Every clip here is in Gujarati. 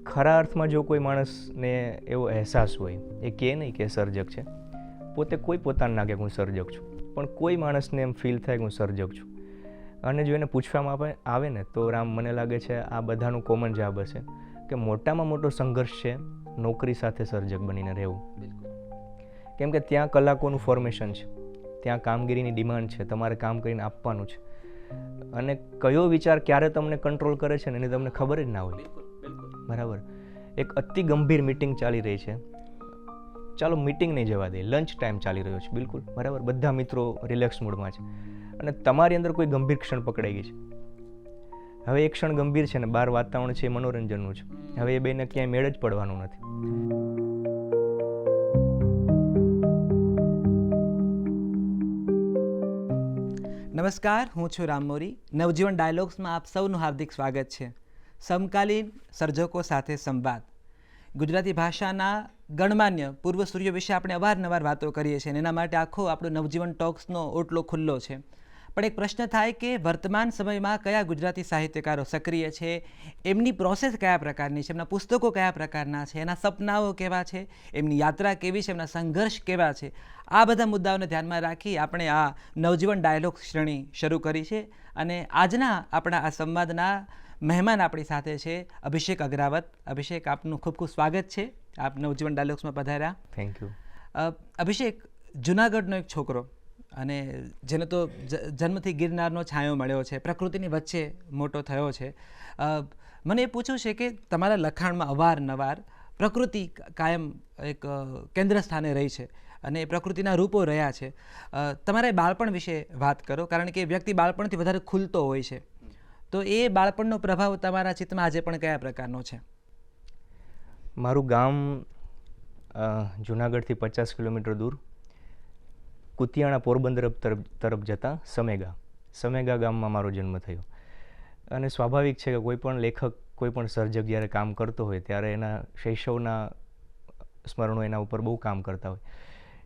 ખરા અર્થમાં જો કોઈ માણસને એવો અહેસાસ હોય, એ કહે નહીં કે સર્જક છે, પોતે કોઈ પોતાને ના કે હું સર્જક છું, પણ કોઈ માણસને એમ ફીલ થાય કે હું સર્જક છું, અને જો એને પૂછવામાં આવે ને તો રામ, મને લાગે છે આ બધાનું કોમન જવાબ હશે કે મોટામાં મોટો સંઘર્ષ છે નોકરી સાથે સર્જક બનીને રહેવું. કેમ કે ત્યાં કલાકોનું ફોર્મેશન છે, ત્યાં કામગીરીની ડિમાન્ડ છે, તમારે કામ કરીને આપવાનું છે, અને કયો વિચાર ક્યારે તમને કંટ્રોલ કરે છે ને એની તમને ખબર જ ના હોય. બરાબર. એક અતિ ગંભીર મિટિંગ ચાલી રહી છે, ચાલો મિટિંગ નહીં જવા દે, લંચ ટાઈમ ચાલી રહ્યો છે, બિલકુલ બરાબર, બધા મિત્રો રિલેક્સ મૂડમાં છે, અને તમારી અંદર કોઈ ગંભીર ક્ષણ પકડાઈ ગઈ છે. હવે એ ક્ષણ ગંભીર છે ને બહાર વાતાવરણ છે એ મનોરંજનનું છે, હવે એ બેને ક્યાંય મેળ જ પડવાનું નથી. નમસ્કાર, હું છું રામ મોરી. નવજીવન ડાયલોગ્સમાં આપ સૌનું હાર્દિક સ્વાગત છે. સમકાલીન સર્જકો સાથે સંવાદ. ગુજરાતી ભાષાના ગણમાન્ય પૂર્વ સૂર્યો વિશે આપણે અવારનવાર વાતો કરીએ છીએ, અને એના માટે આખો આપણો નવજીવન ટોક્સનો ઓટલો ખુલ્લો છે. પણ એક પ્રશ્ન થાય કે વર્તમાન સમયમાં કયા ગુજરાતી સાહિત્યકારો સક્રિય છે, એમની પ્રોસેસ કયા પ્રકારની છે, એમના પુસ્તકો કયા પ્રકારના છે, એના સપનાઓ કેવા છે, એમની યાત્રા કેવી છે, એમના સંઘર્ષ કેવા છે. આ બધા મુદ્દાઓને ધ્યાનમાં રાખી આપણે આ નવજીવન ડાયલોગ શ્રેણી શરૂ કરી છે, અને આજના આપણા આ સંવાદના મહેમાન આપણી સાથે છે અભિષેક અગ્રાવત. અભિષેક, આપનું ખૂબ ખૂબ સ્વાગત છે, આપ નવજીવન ડાયલોગ્સમાં પધાર્યા. Thank you. અભિષેક જુનાગઢનો એક છોકરો, અને જેને તો જન્મથી ગિરનારનો છાંયો મળ્યો છે, પ્રકૃતિની વચ્ચે મોટો થયો છે. મને એ પૂછવું છે કે તમારા લખાણમાં અવારનવાર પ્રકૃતિ કાયમ એક કેન્દ્ર સ્થાને રહી છે, અને એ પ્રકૃતિના રૂપો રહ્યા છે. તમારે બાળપણ વિશે વાત કરો, કારણ કે વ્યક્તિ બાળપણથી વધારે ખુલતો હોય છે, તો એ બાળપણનો પ્રભાવ તમારા ચિત્તમાં આજે પણ કયા પ્રકારનો છે? મારું ગામ જુનાગઢથી 50 કિલોમીટર દૂર, કુતિયાણા પોરબંદર તરફ જતા સમેગા ગામમાં મારો જન્મ થયો. અને સ્વાભાવિક છે કે કોઈ પણ લેખક, કોઈ પણ સર્જક જ્યારે કામ કરતો હોય ત્યારે એના શૈશવના સ્મરણો એના ઉપર બહુ કામ કરતા હોય.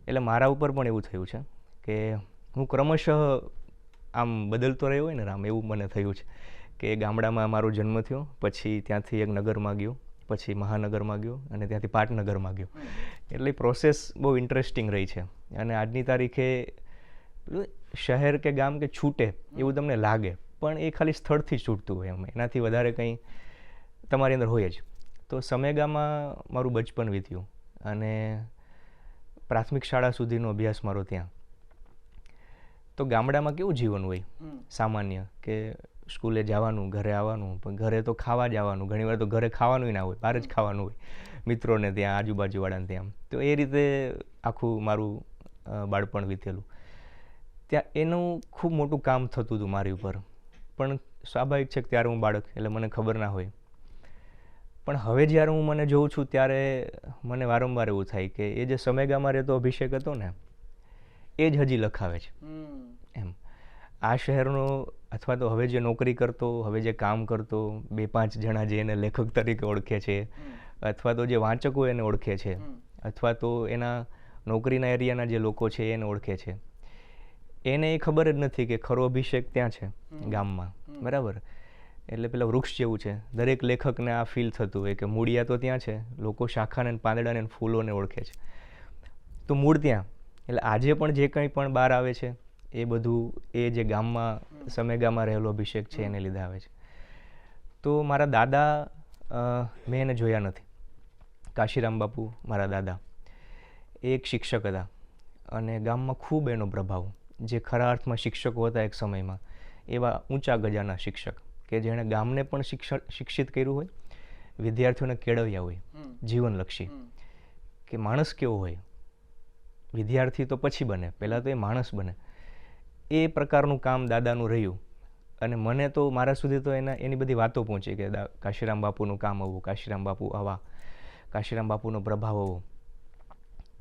એટલે મારા ઉપર પણ એવું થયું છે કે હું ક્રમશઃ આમ બદલતો રહ્યો હોય ને રામ, એવું મને થયું છે કે ગામડામાં મારો જન્મ થયો, પછી ત્યાંથી એક નગરમાં ગયો, પછી મહાનગરમાં ગયો, અને ત્યાંથી પાટનગરમાં ગયો. એટલે પ્રોસેસ બહુ ઇન્ટરેસ્ટિંગ રહી છે. અને આજની તારીખે શહેર કે ગામ કે છૂટે એવું તમને લાગે, પણ એ ખાલી સ્થળથી જ છૂટતું હોય, એનાથી વધારે કંઈ તમારી અંદર હોય જ. તો સમેગામાં મારું બચપન વીત્યું, અને પ્રાથમિક શાળા સુધીનો અભ્યાસ મારો ત્યાં. તો ગામડામાં કેવું જીવન હોય સામાન્ય, કે સ્કૂલે જવાનું, ઘરે આવવાનું, પણ ઘરે તો ખાવા જવાનું, ઘણીવાર તો ઘરે ખાવાનું ના હોય, બહાર જ ખાવાનું હોય, મિત્રોને ત્યાં, આજુબાજુવાળાને ત્યાં. તો એ રીતે આખું મારું બાળપણ વીતેલું. ત્યાં એનું ખૂબ મોટું કામ થતું હતું મારી ઉપર, પણ સ્વાભાવિક છે કે ત્યારે હું બાળક, એટલે મને ખબર ના હોય. પણ હવે જ્યારે હું મને જોઉં છું ત્યારે મને વારંવાર એવું થાય કે એ જે સમેગામાં રહેતો અભિષેક હતો ને, એ જ હજી લખાવે છે એમ. આ શહેરનો, અથવા તો હવે જે નોકરી કરતો, હવે જે કામ કરતો, 2-5 જણા જે એને લેખક તરીકે ઓળખે છે, અથવા તો જે વાંચકો એને ઓળખે છે, અથવા તો એના નોકરીના એરિયાના જે લોકો છે એને ઓળખે છે, એને એ ખબર જ નથી કે ખરો અભિષેક ત્યાં છે ગામમાં. બરાબર. એટલે પેલા વૃક્ષ જેવું છે, દરેક લેખકને આ ફીલ થતું હોય કે મૂળિયા તો ત્યાં છે, લોકો શાખાને, પાંદડાને, ફૂલોને ઓળખે છે, તો મૂળ ત્યાં. એટલે આજે પણ જે કંઈ પણ બહાર આવે છે એ બધું એ જે ગામમાં, સમેગામાં રહેલો અભિષેક છે એને લીધે આવે છે. તો મારા દાદા, મેં એને જોયા નથી. કાશીરામ બાપુ, મારા દાદા, એ એક શિક્ષક હતા, અને ગામમાં ખૂબ એનો પ્રભાવ, જે ખરા અર્થમાં શિક્ષકો હતા એક સમયમાં, એવા ઊંચા ગજાના શિક્ષક કે જેણે ગામને પણ શિક્ષિત કર્યું હોય, વિદ્યાર્થીઓને કેળવ્યા હોય, જીવનલક્ષી, કે માણસ કેવો હોય. વિદ્યાર્થી તો પછી બને, પહેલાં તો એ માણસ બને. એ પ્રકારનું કામ દાદાનું રહ્યું. અને મને તો મારા સુધી તો એની બધી વાતો પહોંચી કે કાશીરામ બાપુનું કામ આવું, કાશીરામ બાપુ આવા, કાશીરામ બાપુનો પ્રભાવ આવો.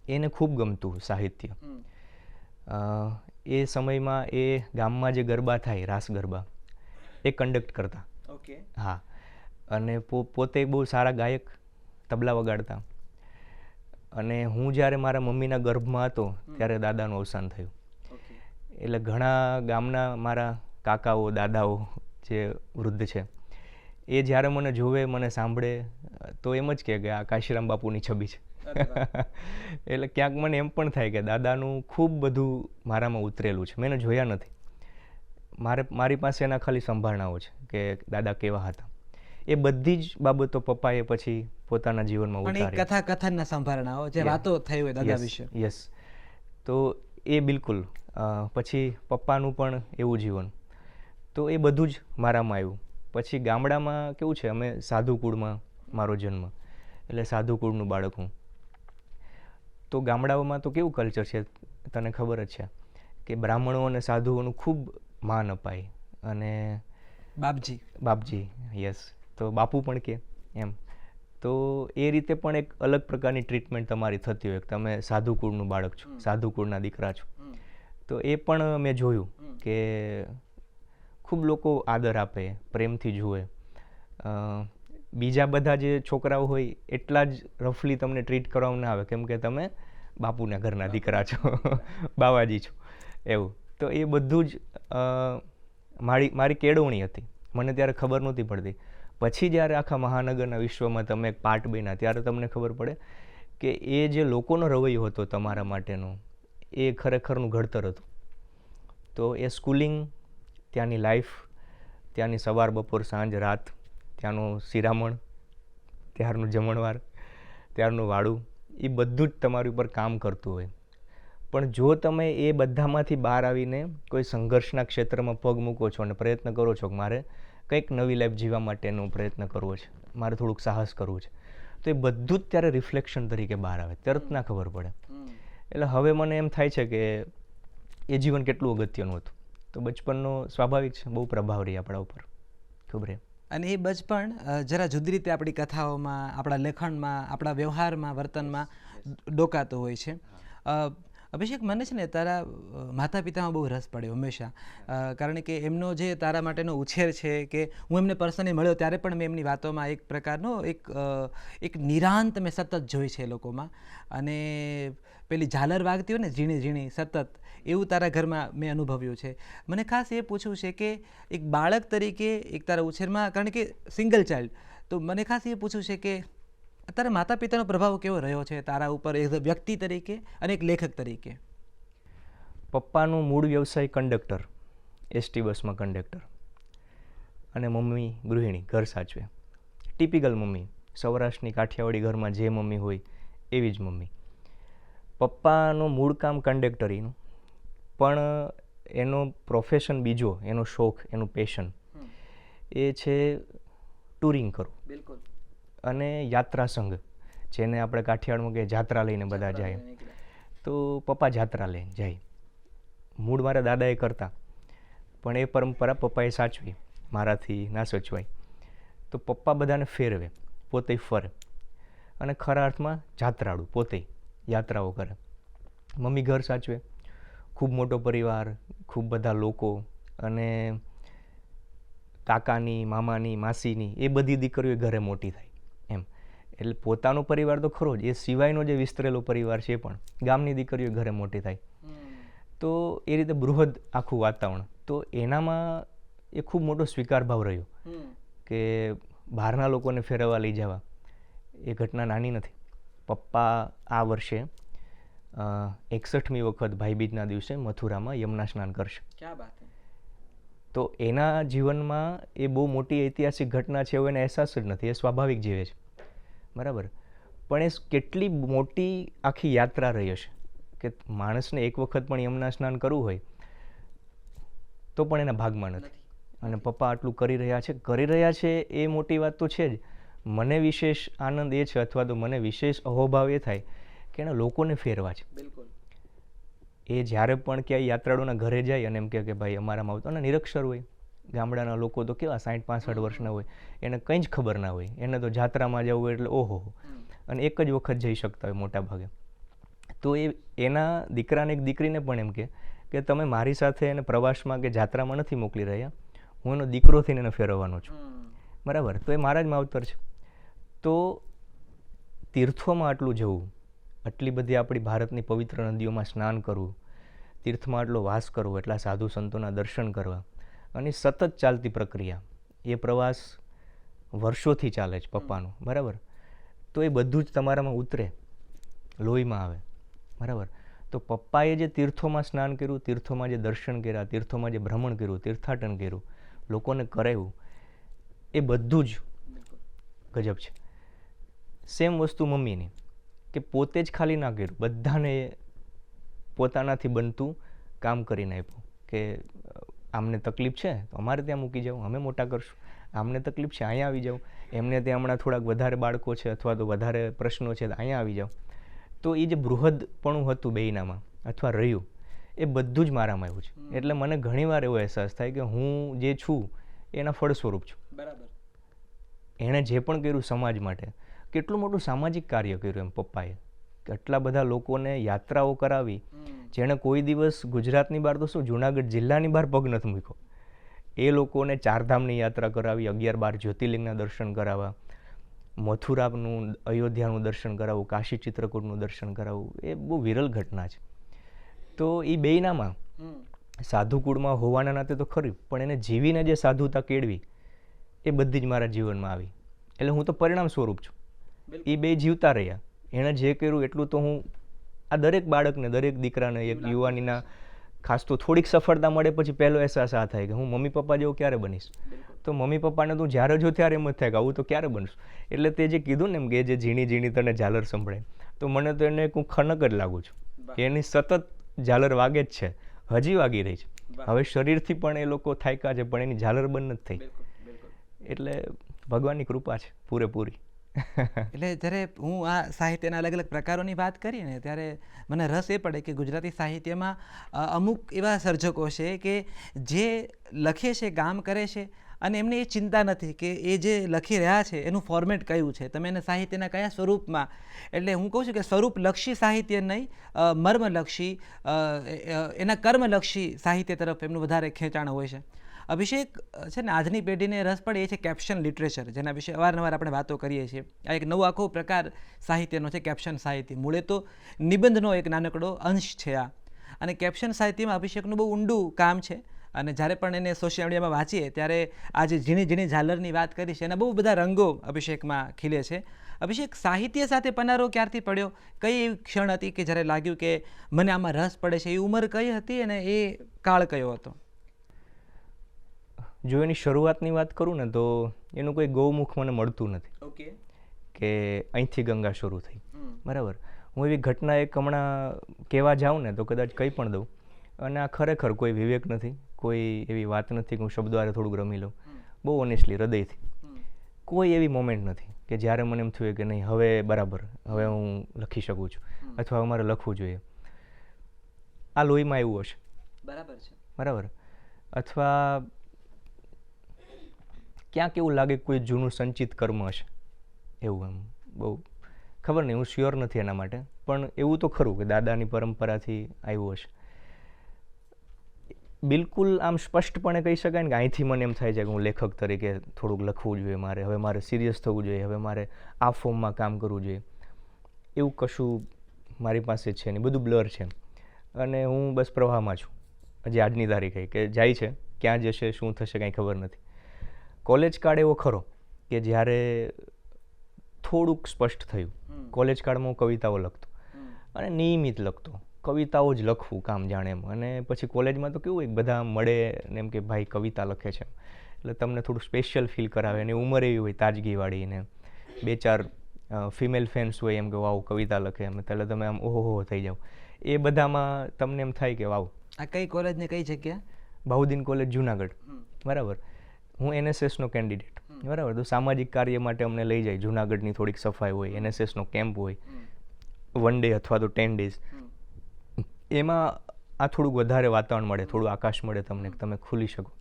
એને ખૂબ ગમતું સાહિત્ય. એ સમયમાં એ ગામમાં જે ગરબા થાય, રાસ ગરબા, એ કન્ડક્ટ કરતા. હા. અને પોતે બહુ સારા ગાયક, તબલા વગાડતા. અને હું જ્યારે મારા મમ્મીના ગર્ભમાં હતો ત્યારે દાદાનું અવસાન થયું. એટલે ઘણા ગામના મારા કાકાઓ, દાદાઓ જે વૃદ્ધ છે, એ જ્યારે મને જોવે, મને સાંભળે, તો એમ જ કે આ કાશીરામ બાપુની છબી છે. એટલે ક્યાંક મને એમ પણ થાય કે દાદાનું ખૂબ બધું મારામાં ઉતરેલું છે. મેં એને જોયા નથી, મારી પાસે એના ખાલી સંભાળનાઓ છે કે દાદા કેવા હતા. એ બધી જ બાબતો પપ્પાએ પછી પોતાના જીવનમાં પણ એ ઉતારી. કથા કથનના સંભારણાઓ જે વાતો થઈ હોય દાદા વિશે. યસ. તો એ બિલકુલ. પછી પપ્પાનું પણ એવું જીવન, તો એ બધું જ મારામાં આવ્યું. પછી ગામડામાં કેવું છે, અમે સાધુ કુળમાં મારો જન્મ, એટલે સાધુ કુળનું બાળક હું. તો ગામડાઓમાં તો કેવું કલ્ચર છે તને ખબર જ છે કે બ્રાહ્મણો અને સાધુઓનું ખૂબ માન અપાય. અને બાપજી યસ, તો બાપુ પણ કે એમ. તો એ રીતે પણ એક અલગ પ્રકારની ટ્રીટમેન્ટ તમારી થતી હોય કે તમે સાધુ કુળનું બાળક છો, સાધુ કુળના દીકરા છો. તો એ પણ મેં જોયું કે ખૂબ લોકો આદર આપે, પ્રેમથી જુએ. બીજા બધા જે છોકરાઓ હોય એટલા જ રફલી તમને ટ્રીટ કરવામાં ના આવે, કેમ કે તમે બાપુના ઘરના દીકરા છો, બાવાજી છો એવું. તો એ બધું જ મારી કેળવણી હતી. મને ત્યારે ખબર નહોતી પડતી. પછી જ્યારે આખા મહાનગરના વિશ્વમાં તમે એક પાર્ટ બન્યા ત્યારે તમને ખબર પડે કે એ જે લોકોનો રવૈયો હતો તમારા માટેનો, એ ખરેખરનું ઘડતર હતું. તો એ સ્કૂલિંગ, ત્યાંની લાઈફ, ત્યાંની સવાર બપોર સાંજ રાત, ત્યાંનું શિરામણ, ત્યારનું જમણવાર, ત્યારનું વાળું, એ બધું જ તમારી ઉપર કામ કરતું હોય. પણ જો તમે એ બધામાંથી બહાર આવીને કોઈ સંઘર્ષના ક્ષેત્રમાં પગ મૂકો છો અને પ્રયત્ન કરો છો કે મારે કંઈક નવી લાઈફ જીવવા માટેનો પ્રયત્ન કરવો છે, મારે થોડુંક સાહસ કરવું છે, તો એ બધું જ ત્યારે રિફ્લેક્શન તરીકે બહાર આવે, તરત ના ખબર પડે. એટલે હવે મને એમ થાય છે કે એ જીવન કેટલું અગત્યનું હતું. તો બચપનનો સ્વાભાવિક છે, બહુ પ્રભાવ રહી આપણા ઉપર, ખબર. અને એ બચપણ જરા જુદી રીતે આપણી કથાઓમાં, આપણા લેખનમાં, આપણા વ્યવહારમાં, વર્તનમાં ડોકાતો હોય છે. અભિષેક, મને છે ને તારા માતા પિતામાં બહુ રસ પડ્યો હંમેશા, કારણ કે એમનો જે તારા માટેનો ઉછેર છે, કે હું એમને પર્સનલી મળ્યો ત્યારે પણ મેં એમની વાતોમાં એક પ્રકારનો એક નિરાંત મેં સતત જોઈ છે એ લોકોમાં. અને પેલી ઝાલર વાગતી હોય ને ઝીણી ઝીણી સતત, એવું તારા ઘરમાં મેં અનુભવ્યું છે. મને ખાસ એ પૂછવું છે કે એક બાળક તરીકે એક તારા ઉછેરમાં, કારણ કે સિંગલ ચાઇલ્ડ, તો મને ખાસ એ પૂછવું છે કે તારા માતા પિતાનો પ્રભાવ કેવો રહ્યો છે તારા ઉપર એક વ્યક્તિ તરીકે અને એક લેખક તરીકે? પપ્પાનું મૂળ વ્યવસાય કંડક્ટર, એસટી બસમાં કંડક્ટર, અને મમ્મી ગૃહિણી, ઘર સાચવે. ટિપિકલ મમ્મી, સૌરાષ્ટ્રની કાઠિયાવાડી ઘરમાં જે મમ્મી હોય એવી જ મમ્મી. પપ્પાનું મૂળ કામ કંડક્ટરીનું, પણ એનો પ્રોફેશન બીજો, એનો શોખ, એનું પેશન એ છે ટૂરિંગ કરવું. બિલકુલ. અને યાત્રા સંઘ, જેને આપણે કાઠિયાવાડમાં કે જાત્રા લઈને બધા જાય. તો પપ્પા જાત્રા લઈને જાય. મૂળ મારા દાદાએ કરતા, પણ એ પરંપરા પપ્પાએ સાચવી, મારાથી ના સચવાય. તો પપ્પા બધાને ફેરવે, પોતે ફરે, અને ખરા અર્થમાં જાત્રાળુ, પોતે યાત્રાઓ કરે. મમ્મી ઘર સાચવે, ખૂબ મોટો પરિવાર, ખૂબ બધા લોકો, અને કાકાની, મામાની, માસીની એ બધી દીકરીઓ ઘરે મોટી થાય એમ. એટલે પોતાનો પરિવાર તો ખરો જ, એ સિવાયનો જે વિસ્તરેલો પરિવાર છે એ પણ ગામની દીકરીઓ ઘરે મોટી થાય. તો એ રીતે બૃહદ આખું વાતાવરણ. તો એનામાં એ ખૂબ મોટો સ્વીકાર ભાવ રહ્યો કે બહારના લોકોને ફેરવવા લઈ જવા. એ ઘટના નાની નથી. પપ્પા આ વર્ષે 61મી વખત ભાઈબીજના દિવસે મથુરામાં યમુના સ્નાન કરશે. ક્યા વાત છે. તો એના જીવનમાં એ બહુ મોટી ઐતિહાસિક ઘટના છે એવો એને અહેસાસ જ નથી, એ સ્વાભાવિક જીવે છે, બરાબર. પણ એ કેટલી મોટી આખી યાત્રા રહી હશે કે માણસને એક વખત પણ યમુના સ્નાન કરવું હોય તો પણ એના ભાગમાં નથી. અને પપ્પા આટલું કરી રહ્યા છે એ મોટી વાત તો છે જ. મને વિશેષ આનંદ એ છે, અથવા તો મને વિશેષ અહોભાવ એ થાય કે એના લોકોને ફેરવા છે. બિલકુલ. એ જ્યારે પણ ક્યાંય યાત્રાળુના ઘરે જાય અને એમ કે ભાઈ અમારામાં આવતો, અને નિરક્ષર હોય, ગામડાના લોકો તો કેવા 60-65 વર્ષના હોય, એને કંઈ જ ખબર ના હોય, એને તો જાત્રામાં જવું હોય એટલે ઓહો, અને એક જ વખત જઈ શકતા હોય મોટા ભાગે. તો એના દીકરાને એક દીકરીને પણ એમ કે તમે મારી સાથે એને પ્રવાસમાં કે જાત્રામાં નથી મોકલી રહ્યા, હું એનો દીકરો થઈને એને ફેરવવાનો છું, બરાબર. તો એ મારા જ માવતર છે. તો તીર્થોમાં આટલું જવું, આટલી બધી આપણી ભારતની પવિત્ર નદીઓમાં સ્નાન કરવું, તીર્થમાં આટલો વાસ કરવો, એટલા સાધુ સંતોના દર્શન કરવા, અને સતત ચાલતી પ્રક્રિયા. એ પ્રવાસ વર્ષોથી ચાલે છે પપ્પાનો, બરાબર. તો એ બધું જ તમારામાં ઉતરે, લોહીમાં આવે, બરાબર. તો પપ્પાએ જે તીર્થોમાં સ્નાન કર્યું, તીર્થોમાં જે દર્શન કર્યા, તીર્થોમાં જે ભ્રમણ કર્યું, તીર્થાટન કર્યું, લોકોને કરાવ્યું, એ બધું જ ગજબ છે. સેમ વસ્તુ મમ્મીની, કે પોતે જ ખાલી ના કર્યું, બધાને પોતાનાથી બનતું કામ કરીને આપ્યું. કે આમને તકલીફ છે તો અમારે ત્યાં મૂકી જાઓ, અમે મોટા કરશું. આમને તકલીફ છે અહીંયા આવી જાઓ, એમને ત્યાં હમણાં થોડાક વધારે બાળકો છે અથવા તો વધારે પ્રશ્નો છે તો અહીંયા આવી જાઓ. તો એ જે બૃહદપણું હતું બેયનામાં અથવા રહ્યું, એ બધું જ મારામાં આવ્યું છે. એટલે મને ઘણીવાર એવો અહેસાસ થાય કે હું જે છું એના ફળ સ્વરૂપ છું. બરાબર. એણે જે પણ કર્યું સમાજ માટે, કેટલું મોટું સામાજિક કાર્ય કર્યું એમ પપ્પાએ. કેટલા બધા લોકોને યાત્રાઓ કરાવી, જેણે કોઈ દિવસ ગુજરાતની બહાર તો શું જુનાગઢ જિલ્લાની બહાર પગ નથી મૂક્યો. એ લોકોને ચારધામની યાત્રા કરાવી, 11-12 જ્યોતિર્લિંગના દર્શન કરાવવા, મથુરાનું અયોધ્યાનું દર્શન કરાવવું, કાશી ચિત્રકૂટનું દર્શન કરાવવું, એ બહુ વિરલ ઘટના છે. તો એ બેયનામાં સાધુકુળમાં હોવાના નાતે તો ખરી, પણ એને જીવીને જે સાધુતા કેળવી એ બધી જ મારા જીવનમાં આવી. એટલે હું તો પરિણામ સ્વરૂપ છું. એ બે જીવતા રહ્યા, એણે જે કર્યું એટલું તો હું આ દરેક બાળકને, દરેક દીકરાને, એક યુવાનીના ખાસ તો થોડીક સફળતા મળે પછી પહેલો અહેસાસ આ થાય કે હું મમ્મી પપ્પા જેવો ક્યારે બનીશ. તો મમ્મી પપ્પાને તું જ્યારે જો ત્યારે એમ જ થાય કે આવું તો ક્યારે બનશું. એટલે તે જે કીધું ને એમ કે જે ઝીણી ઝીણી તને ઝાલર સંભળાય, તો મને તો એને હું ખનક જ લાગુ છું કે એની સતત ઝાલર વાગે જ છે, હજી વાગી રહી છે. હવે શરીરથી પણ એ લોકો થાક્યા છે પણ એની ઝાલર બંધ નથી થઈ. એટલે ભગવાનની કૃપા છે પૂરેપૂરી. એટલે જ્યારે હું આ સાહિત્યના અલગ અલગ પ્રકારોની વાત કરીએ ને ત્યારે મને રસ એ પડે કે ગુજરાતી સાહિત્યમાં અમુક એવા સર્જકો છે કે જે લખે છે, કામ કરે છે અને એમને એ ચિંતા નથી કે એ જે લખી રહ્યા છે એનું ફોર્મેટ કયું છે, તમે એને સાહિત્યના કયા સ્વરૂપમાં. એટલે હું કહું છું કે સ્વરૂપલક્ષી સાહિત્ય નહીં, મર્મલક્ષી, એના કર્મલક્ષી સાહિત્ય તરફ એમનું વધારે ખેંચાણ હોય છે. અભિષેક છે ને, આજની પેઢીને રસ પડે એ છે કેપ્શન લિટરેચર, જેના વિશે અવારનવાર આપણે વાતો કરીએ છીએ. આ એક નવો આખો પ્રકાર સાહિત્યનો છે કેપ્શન સાહિત્ય. મૂળે તો નિબંધનો એક નાનકડો અંશ છે આ. અને કેપ્શન સાહિત્યમાં અભિષેકનું બહુ ઊંડું કામ છે. અને જ્યારે પણ એને સોશિયલ મીડિયામાં વાંચીએ ત્યારે આ જે ઝીણી ઝીણી ઝાલરની વાત કરી છે એના બહુ બધા રંગો અભિષેકમાં ખીલે છે. અભિષેક, સાહિત્ય સાથે પનારો ક્યારથી પડ્યો? કઈ એવી ક્ષણ હતી કે જ્યારે લાગ્યું કે મને આમાં રસ પડે છે? એ ઉંમર કઈ હતી અને એ કાળ કયો હતો? જો એની શરૂઆતની વાત કરું ને તો એનું કોઈ ગૌમુખ મને મળતું નથી. ઓકે. કે અહીંથી ગંગા શરૂ થઈ, બરાબર. હું એવી ઘટના એક હમણાં કહેવા જાઉં ને તો કદાચ કંઈ પણ દઉં, અને આ ખરેખર કોઈ વિવેક નથી, કોઈ એવી વાત નથી કે હું શબ્દવારે થોડુંક રમી લઉં. બહુ ઓનેસ્ટલી, હૃદયથી. કોઈ એવી મોમેન્ટ નથી કે જ્યારે મને એમ થયું કે નહીં હવે બરાબર, હવે હું લખી શકું છું અથવા મારે લખવું જોઈએ. આ લોહીમાં એવું હશે, બરાબર છે, બરાબર. અથવા ક્યાંક એવું લાગે કે કોઈ જૂનું સંચિત કર્મ હશે, એવું. એમ બહુ ખબર નહીં, હું શ્યોર નથી એના માટે, પણ એવું તો ખરું કે દાદાની પરંપરાથી આવ્યું હશે. બિલકુલ આમ સ્પષ્ટપણે કહી શકાય ને કે અહીંથી મને એમ થાય છે કે હું લેખક તરીકે થોડુંક લખવું જોઈએ, મારે હવે મારે સિરિયસ થવું જોઈએ, હવે મારે આ ફોર્મમાં કામ કરવું જોઈએ. એવું કશું મારી પાસે છે નહીં, બધું બ્લર છે. અને હું બસ પ્રવાહમાં છું હજી આજની તારીખે, કે જાય છે, ક્યાં જશે, શું થશે કાંઈ ખબર નથી. કોલેજ કાળ એવો ખરો કે જ્યારે થોડુંક સ્પષ્ટ થયું. કોલેજ કાળમાં હું કવિતાઓ લખતો અને નિયમિત લખતો, કવિતાઓ જ લખવું કામ જાણે એમ. અને પછી કોલેજમાં તો કેવું એક બધા મળે ને એમ કે ભાઈ કવિતા લખે છે, એટલે તમને થોડું સ્પેશિયલ ફીલ કરાવે. અને ઉંમર એવી હોય તાજગીવાળી, ને 2-4 ફિમેલ ફેન્સ હોય એમ કે વાવ કવિતા લખે એમ, એટલે તમે આમ ઓહો થઈ જાઓ. એ બધામાં તમને એમ થાય કે વાવ. આ કઈ કોલેજ ને કઈ જગ્યા? બાઉદીન કોલેજ જુનાગઢ, બરાબર. હું એનએસએસનો કેન્ડિડેટ, બરાબર. તો સામાજિક કાર્ય માટે અમને લઈ જાય, જુનાગઢની થોડીક સફાઈ હોય, એનએસએસનો કેમ્પ હોય, 1 ડે અથવા તો 10 ડેઝ. એમાં આ થોડુંક વધારે વાતાવરણ મળે, થોડું આકાશ મળે તમને, તમે ખુલી શકો.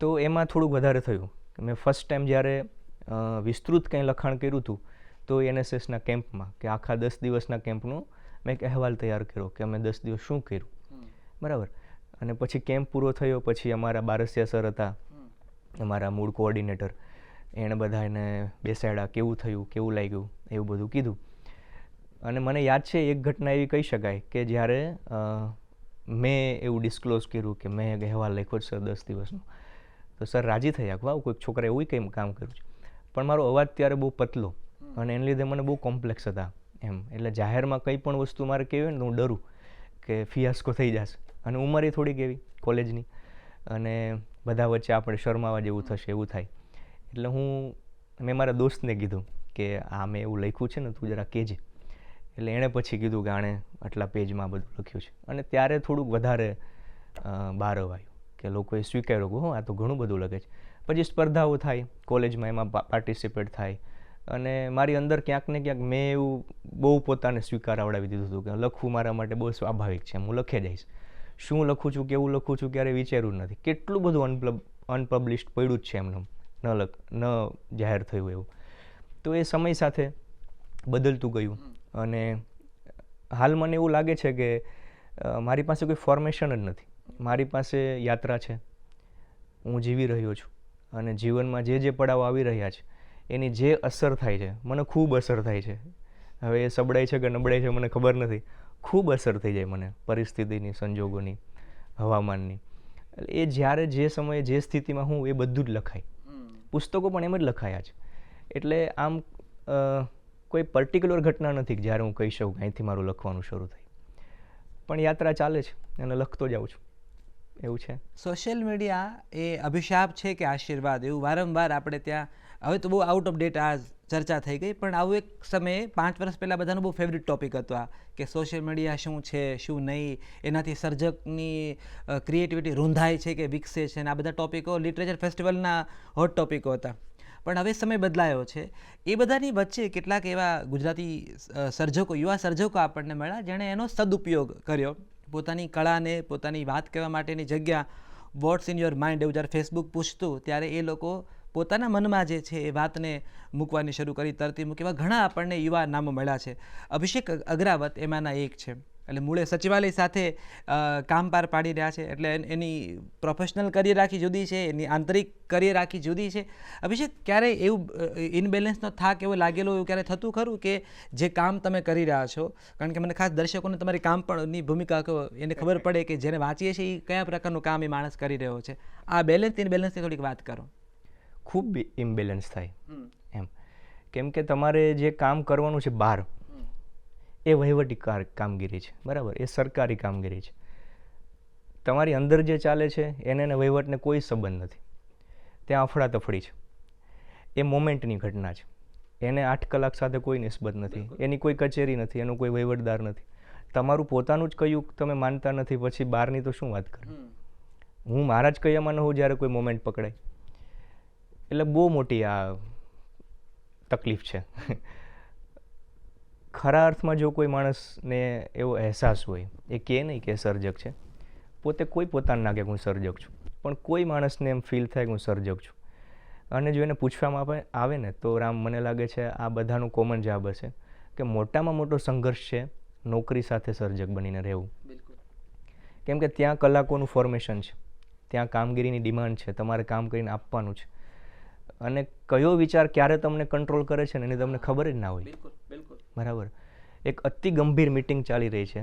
તો એમાં થોડુંક વધારે થયું. મેં ફર્સ્ટ ટાઈમ જ્યારે વિસ્તૃત કંઈ લખાણ કર્યું હતું તો એનએસએસના કેમ્પમાં, કે આખા 10 દિવસના કેમ્પનો મેં એક અહેવાલ તૈયાર કર્યો કે અમે 10 દિવસ શું કર્યું, બરાબર. અને પછી કેમ્પ પૂરો થયો પછી અમારા બારસિયા સર હતા, અમારા મૂળ કોઓર્ડિનેટર, એણે બધા એને બેસાડ્યા, કેવું થયું, કેવું લાગ્યું, એવું બધું કીધું. અને મને યાદ છે એક ઘટના એવી કહી શકાય કે જ્યારે મેં એવું ડિસ્ક્લોઝ કર્યું કે મેં એક અહેવાલ લખ્યો સર 10 દિવસનો, તો સર રાજી થયા કે વાવ કોઈક છોકરા એવું કંઈ કામ કર્યું છે. પણ મારો અવાજ ત્યારે બહુ પતલો, અને એને લીધે મને બહુ કોમ્પ્લેક્સ હતા એમ. એટલે જાહેરમાં કંઈ પણ વસ્તુ મારે કહેવી હોય ને તો હું ડરું કે ફિયાસ્કો થઈ જશે. અને ઉંમરે થોડીક એવી કોલેજની, અને બધા વચ્ચે આપણે શરમાવા જેવું થશે એવું થાય. એટલે મેં મારા દોસ્તને કીધું કે આ મેં એવું લખ્યું છે ને, તું જરા કહેજે. એટલે એણે પછી કીધું કે આણે આટલા પેજમાં બધું લખ્યું છે. અને ત્યારે થોડુંક વધારે બહાર આવ્યું કે લોકોએ સ્વીકાર્યું કે આ તો ઘણું બધું લખે છે. પછી સ્પર્ધાઓ થાય કોલેજમાં, એમાં પાર્ટિસિપેટ થાય, અને મારી અંદર ક્યાંક ને ક્યાંક મેં એવું બહુ પોતાને સ્વીકાર આવડાવી દીધું હતું કે લખવું મારા માટે બહુ સ્વાભાવિક છે, હું લખે જઈશ. શું લખું છું, કેવું લખું છું, ક્યારે વિચાર્યું નથી. કેટલું બધું અનપબ્લિશ્ડ પડ્યું જ છે એમને, ન જાહેર થયું એવું. તો એ સમય સાથે બદલતું ગયું. અને હાલ મને એવું લાગે છે કે મારી પાસે કોઈ ફોર્મેશન જ નથી. મારી પાસે યાત્રા છે, હું જીવી રહ્યો છું, અને જીવનમાં જે પડાવ આવી રહ્યા છે એની જે અસર થાય છે, મને ખૂબ અસર થાય છે. હવે એ સબળાઈ છે કે નબળાઈ છે મને ખબર નથી, ખૂબ અસર થઈ જાય મને પરિસ્થિતિની, સંજોગોની, હવામાનની. એ જ્યારે જે સમયે જે સ્થિતિમાં હું, એ બધું જ લખાય. પુસ્તકો પણ એમ જ લખાયા છે. એટલે આમ કોઈ પર્ટિક્યુલર ઘટના નથી કે જ્યારે હું કહી શકું કે અહીંથી મારું લખવાનું શરૂ થાય. પણ યાત્રા ચાલે છે અને લખતો જાઉં છું, એવું છે. સોશિયલ મીડિયા એ અભિશાપ છે કે આશીર્વાદ, એવું વારંવાર આપણે ત્યાં, હવે તો બહુ આઉટ ઓફ ડેટ આ ચર્ચા થઈ ગઈ, પણ આવું એક સમયે 5 વર્ષ પહેલાં બધાનો બહુ ફેવરિટ ટોપિક હતો આ, કે સોશિયલ મીડિયા શું છે, શું નહીં, એનાથી સર્જકની ક્રિએટિવિટી રૂંધાય છે કે વિકસે છે, અને આ બધા ટોપિકો લિટરેચર ફેસ્ટિવલના હોટ ટોપિકો હતા. પણ હવે સમય બદલાયો છે. એ બધાની વચ્ચે કેટલાક એવા ગુજરાતી સર્જકો, યુવા સર્જકો આપણને મળ્યા જેણે એનો સદુપયોગ કર્યો, પોતાની કળાને, પોતાની વાત કહેવા માટેની જગ્યા, વોટ્સ ઇન યોર માઇન્ડ એવું જ્યારે ફેસબુક પૂછતું ત્યારે એ લોકો પોતાના મનમાં જે છે એ વાતને મૂકવાની શરૂ કરી, તરતી મૂકી. એવા ઘણા આપણને યુવા નામો મળ્યા છે. અભિષેક અગ્રાવત એમાંના એક છે. એટલે મૂળે સચિવાલય સાથે કામ પાર પાડી રહ્યા છે, એટલે એની પ્રોફેશનલ કરિયર આખી જુદી છે, એની આંતરિક કરિયર આખી જુદી છે. અભિષેક, ક્યારેય એવું ઇનબેલેન્સનો થાક એવો લાગેલો, એવું ક્યારે થતું ખરું કે જે કામ તમે કરી રહ્યા છો, કારણ કે મને ખાસ દર્શકોને તમારી કામ પણની ભૂમિકા કહો, એને ખબર પડે કે જેને વાંચીએ છીએ એ કયા પ્રકારનું કામ એ માણસ કરી રહ્યો છે. આ બેલેન્સ ઇનબેલેન્સની થોડીક વાત કરો. ખૂબ ઇમ્બેલેન્સ થાય એમ. કેમ કે તમારે જે કામ કરવાનું છે બહાર, એ વહીવટી કામગીરી છે, બરાબર, એ સરકારી કામગીરી છે. તમારી અંદર જે ચાલે છે એને વહીવટને કોઈ સંબંધ નથી. ત્યાં અફડાતફડી છે. એ મોમેન્ટની ઘટના છે. એને 8 કલાક સાથે કોઈ નિસ્બત નથી, એની કોઈ કચેરી નથી, એનો કોઈ વહીવટદાર નથી. તમારું પોતાનું જ કયું તમે માનતા નથી, પછી બહારની તો શું વાત કરવી. હું મારા જ કયામાં ન હોઉં જ્યારે કોઈ મોમેન્ટ પકડાય. એટલે બહુ મોટી આ તકલીફ છે. ખરા અર્થમાં જો કોઈ માણસને એવો અહેસાસ હોય, એ કહે નહીં કે સર્જક છે, પોતે કોઈ પોતાને ના કે હું સર્જક છું, પણ કોઈ માણસને એમ ફીલ થાય કે હું સર્જક છું. અને જો એને પૂછવામાં આવે ને તો રામ, મને લાગે છે આ બધાનો કોમન જવાબ હશે કે મોટામાં મોટો સંઘર્ષ છે નોકરી સાથે સર્જક બનીને રહેવું. કેમ કે ત્યાં કલાકોનું ફોર્મેશન છે, ત્યાં કામગીરીની ડિમાન્ડ છે, તમારે કામ કરીને આપવાનું છે. અને કયો વિચાર ક્યારે તમને કંટ્રોલ કરે છે ને એની તમને ખબર જ ના હોય. બરાબર. એક અતિ ગંભીર મિટિંગ ચાલી રહી છે,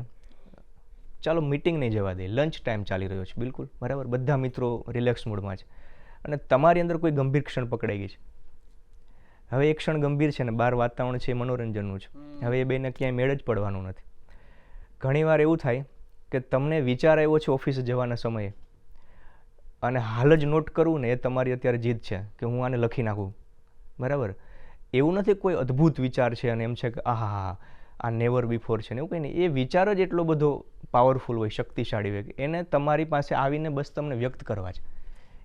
ચાલો મિટિંગ નહીં જવા દે, લંચ ટાઈમ ચાલી રહ્યો છે, બિલકુલ બરાબર, બધા મિત્રો રિલેક્સ મૂડમાં છે, અને તમારી અંદર કોઈ ગંભીર ક્ષણ પકડાઈ ગઈ છે. હવે એ ક્ષણ ગંભીર છે ને બહાર વાતાવરણ છે એ મનોરંજનનું છે. હવે એ બેને ક્યાંય મેળ જ પડવાનું નથી. ઘણીવાર એવું થાય કે તમને વિચાર આવ્યો છે ઓફિસે જવાના સમયે, અને હાલ જ નોટ કરવું ને એ તમારી અત્યારે જીદ છે કે હું આને લખી નાખું, બરાબર. એવું નથી કોઈ અદ્ભુત વિચાર છે અને એમ છે કે આહા આ નેવર બિફોર છે ને એવું કંઈ નહીં. એ વિચાર જ એટલો બધો પાવરફુલ હોય, શક્તિશાળી હોય કે એને તમારી પાસે આવીને બસ તમને વ્યક્ત કરવા છે.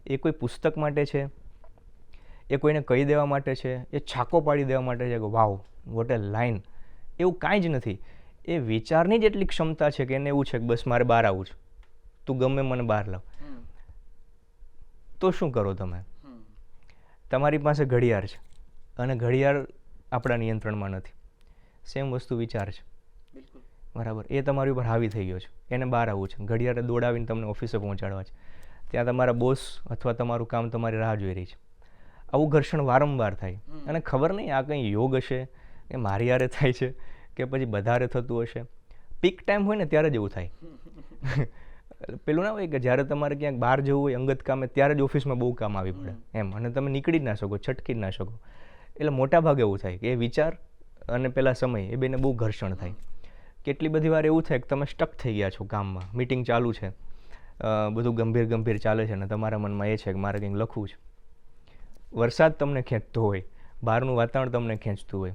એ કોઈ પુસ્તક માટે છે, એ કોઈને કહી દેવા માટે છે, એ છાકો પાડી દેવા માટે છે કે વાવ વોટ એ લાઈન, એવું કાંઈ જ નથી. એ વિચારની જ એટલી ક્ષમતા છે કે એને એવું છે કે બસ મારે બહાર આવવું છે, તું ગમે મને બહાર લાવ. તો શું કરો તમે? તમારી પાસે ઘડિયાળ છે અને ઘડિયાળ આપણા નિયંત્રણમાં નથી. સેમ વસ્તુ વિચાર છે, બરાબર. એ તમારી ઉપર હાવી થઈ ગયો છે, એને બહાર આવવું છે. ઘડિયાળે દોડાવીને તમને ઓફિસે પહોંચાડવા છે, ત્યાં તમારા બોસ અથવા તમારું કામ તમારી રાહ જોઈ રહી છે. આવું ઘર્ષણ વારંવાર થાય, અને ખબર નહીં આ કંઈ યોગ હશે કે મારી યારે થાય છે કે પછી વધારે થતું હશે. પીક ટાઈમ હોય ને ત્યારે જ એવું થાય. પેલું ના હોય કે જ્યારે તમારે ક્યાંક બહાર જવું હોય અંગત કામે, ત્યારે જ ઓફિસમાં બહુ કામ આવી પડે એમ, અને તમે નીકળી જ ના શકો, છટકી જ ના શકો. એટલે મોટા ભાગે એવું થાય કે એ વિચાર અને પેલા સમય એ બેને બહુ ઘર્ષણ થાય. કેટલી બધી વાર એવું થાય કે તમે સ્ટક થઈ ગયા છો કામમાં, મિટિંગ ચાલુ છે, બધું ગંભીર ચાલે છે ને તમારા મનમાં એ છે કે મારે કંઈક લખવું છે. વરસાદ તમને ખેંચતો હોય, બહારનું વાતાવરણ તમને ખેંચતું હોય,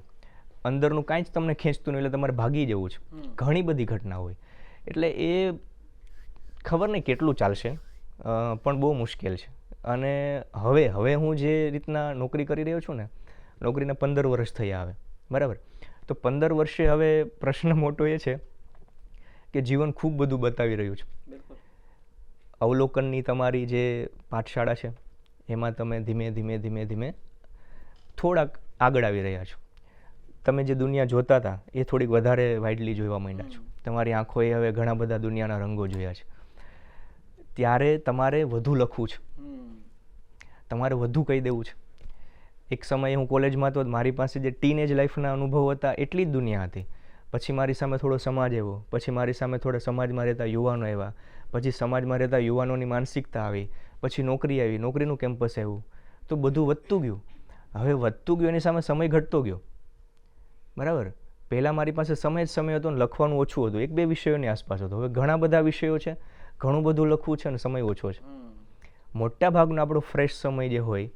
અંદરનું કાંઈ જ તમને ખેંચતું નહીં, એટલે તમારે ભાગી જવું છે. ઘણી બધી ઘટના હોય, એટલે એ ખબર નહીં કેટલું ચાલશે, પણ બહુ મુશ્કેલ છે. અને હવે હું જે રીતના નોકરી કરી રહ્યો છું ને, નોકરીના 15 વર્ષ થયા આવે, બરાબર. તો 15 વર્ષે હવે પ્રશ્ન મોટો એ છે કે જીવન ખૂબ બધું બતાવી રહ્યું છે. અવલોકનની તમારી જે પાઠશાળા છે એમાં તમે ધીમે થોડાક આગળ આવી રહ્યા છો. તમે જે દુનિયા જોતા હતા એ થોડીક વધારે વાઇડલી જોવા માંડ્યા છો. તમારી આંખોએ હવે ઘણા બધા દુનિયાના રંગો જોયા છે. ત્યારે તમારે વધુ લખવું છે, તમારે વધુ કહી દેવું છે. એક સમયે હું કોલેજમાં હતો, મારી પાસે જે ટીનેજ લાઈફના અનુભવ હતા એટલી જ દુનિયા હતી. પછી મારી સામે થોડો સમાજ આવ્યો, પછી મારી સામે થોડા સમાજમાં રહેતા યુવાનો આવ્યા, પછી સમાજમાં રહેતા યુવાનોની માનસિકતા આવી, પછી નોકરી આવી, નોકરીનું કેમ્પસ આવ્યું, તો બધું વધતું ગયું. હવે વધતું ગયું એની સામે સમય ઘટતો ગયો, બરાબર. પહેલાં મારી પાસે સમય હતો ને લખવાનું ઓછું હતું, 1-2 વિષયોની આસપાસ હતો. હવે ઘણા બધા વિષયો છે, ઘણું બધું લખવું છે અને સમય ઓછો છે. મોટા ભાગનો આપણો ફ્રેશ સમય જે હોય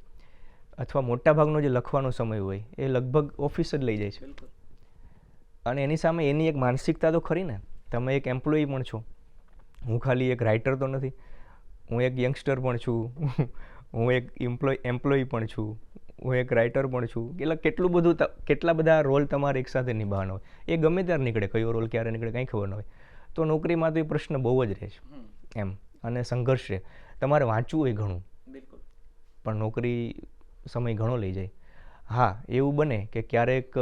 અથવા મોટા ભાગનો જે લખવાનો સમય હોય એ લગભગ ઓફિસ જ લઈ જાય છે. અને એની સામે એની એક માનસિકતા તો ખરી ને. તમે એક એમ્પ્લોયી પણ છો, હું ખાલી એક રાઇટર તો નથી, હું એક યંગસ્ટર પણ છું, હું એક એમ્પ્લોયી પણ છું, હું એક રાઇટર પણ છું. એટલે કેટલા બધા રોલ તમારે એકસાથે નિભાવવાનો હોય. એ ગમે ત્યારે નીકળે, કયો રોલ ક્યારે નીકળે કાંઈ ખબર ન હોય. તો નોકરીમાં તો એ પ્રશ્ન બહુ જ રહે છે એમ, અને સંઘર્ષ રહે. તમારે વાંચવું હોય ઘણું, પણ નોકરી સમય ઘણો લઈ જાય. હા, એવું બને કે ક્યારેક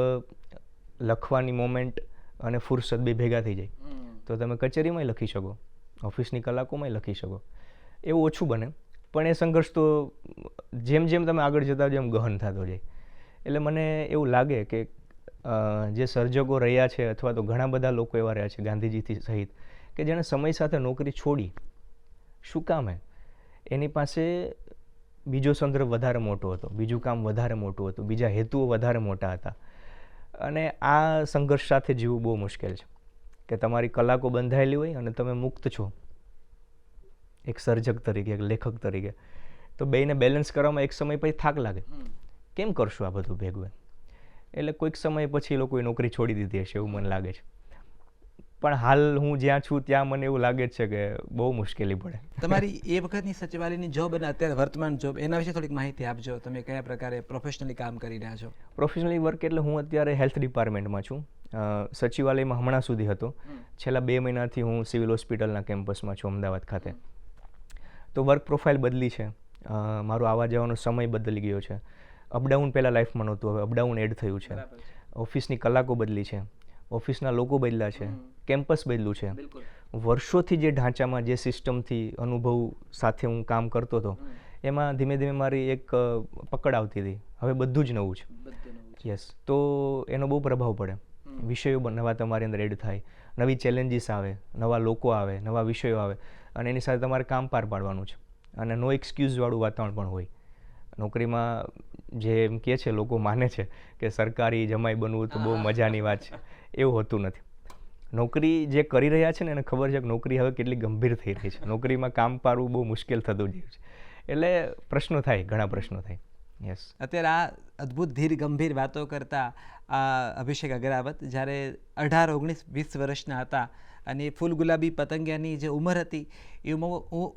લખવાની મોમેન્ટ અને ફુરસદ બે ભેગા થઈ જાય તો તમે કચેરીમાંય લખી શકો, ઓફિસની કલાકોમાંય લખી શકો. એવું ઓછું બને, પણ એ સંઘર્ષ તો જેમ તમે આગળ જતા જેમ ગહન થતો જાય. એટલે મને એવું લાગે કે જે સર્જકો રહ્યા છે અથવા તો ઘણા બધા લોકો એવા રહ્યા છે ગાંધીજીથી સહિત કે જેણે સમય સાથે નોકરી છોડી. શું કામ હે? એની પાસે બીજો સંદર્ભ વધારે મોટો હતો, બીજું કામ વધારે મોટું હતું, બીજા હેતુઓ વધારે મોટા હતા. અને આ સંઘર્ષ સાથે જીવવું બહુ મુશ્કેલ છે કે તમારી કલાકો બંધાયેલી હોય અને તમે મુક્ત છો એક સર્જક તરીકે, એક લેખક તરીકે. તો બેયને બેલેન્સ કરવામાં એક સમય પછી થાક લાગે, કેમ કરશું આ બધું ભેગું. એટલે કોઈક સમય પછી એ લોકોએ નોકરી છોડી દીધી હશે એવું મને લાગે છે. પણ હાલ હું જ્યાં છું ત્યાં મને એવું લાગે છે કે બહુ મુશ્કેલી પડે. તમારી એ વખતની સચિવાલયની જોબ અને અત્યારે વર્તમાન જોબ, એના વિશે થોડીક માહિતી આપજો. તમે કયા પ્રકારે પ્રોફેશનલી કામ કરી રહ્યા છો? પ્રોફેશનલી વર્ક એટલે હું અત્યારે હેલ્થ ડિપાર્ટમેન્ટમાં છું. સચિવાલયમાં હમણાં સુધી હતો. છેલ્લા 2 મહિનાથી હું સિવિલ હોસ્પિટલના કેમ્પસમાં છું અમદાવાદ ખાતે. તો વર્ક પ્રોફાઇલ બદલી છે, મારો આવવા જવાનો સમય બદલી ગયો છે. અપડાઉન પહેલાં લાઈફમાં નહોતું, હવે અપડાઉન એડ થયું છે. ઓફિસની કલાકો બદલી છે, ઓફિસના લોકો બદલ્યા છે, કેમ્પસ બદલ્યું છે. વર્ષોથી જે ઢાંચામાં, જે સિસ્ટમથી અનુભવ સાથે હું કામ કરતો હતો એમાં ધીમે મારી એક પકડ આવતી હતી. હવે બધું જ નવું છે. યસ. તો એનો બહુ પ્રભાવ પડે. વિષયો નવા તમારી અંદર એડ થાય, નવી ચેલેન્જીસ આવે, નવા લોકો આવે, નવા વિષયો આવે, અને એની સાથે તમારે કામ પાર પાડવાનું છે. અને નો એક્સક્યુઝવાળું વાતાવરણ પણ હોય. નોકરીમાં જે એમ કહે છે, લોકો માને છે કે સરકારી જમાઈ બનવું તો બહુ મજાની વાત છે. એવું હોતું નથી. નોકરી જે કરી રહ્યા છે ને એને ખબર છે કે નોકરી હવે કેટલી ગંભીર થઈ રહી છે. નોકરીમાં કામ પાડવું બહુ મુશ્કેલ થતું જાય છે. એટલે પ્રશ્નો થાય, ઘણા પ્રશ્નો થાય. યસ. અત્યારે આ અદ્ભુત ધીર ગંભીર વાતો કરતા અભિષેક અગ્રાવત જ્યારે 18, 19, 20 વર્ષના હતા અને ફૂલ ગુલાબી પતંગિયાની જે ઉંમર હતી એ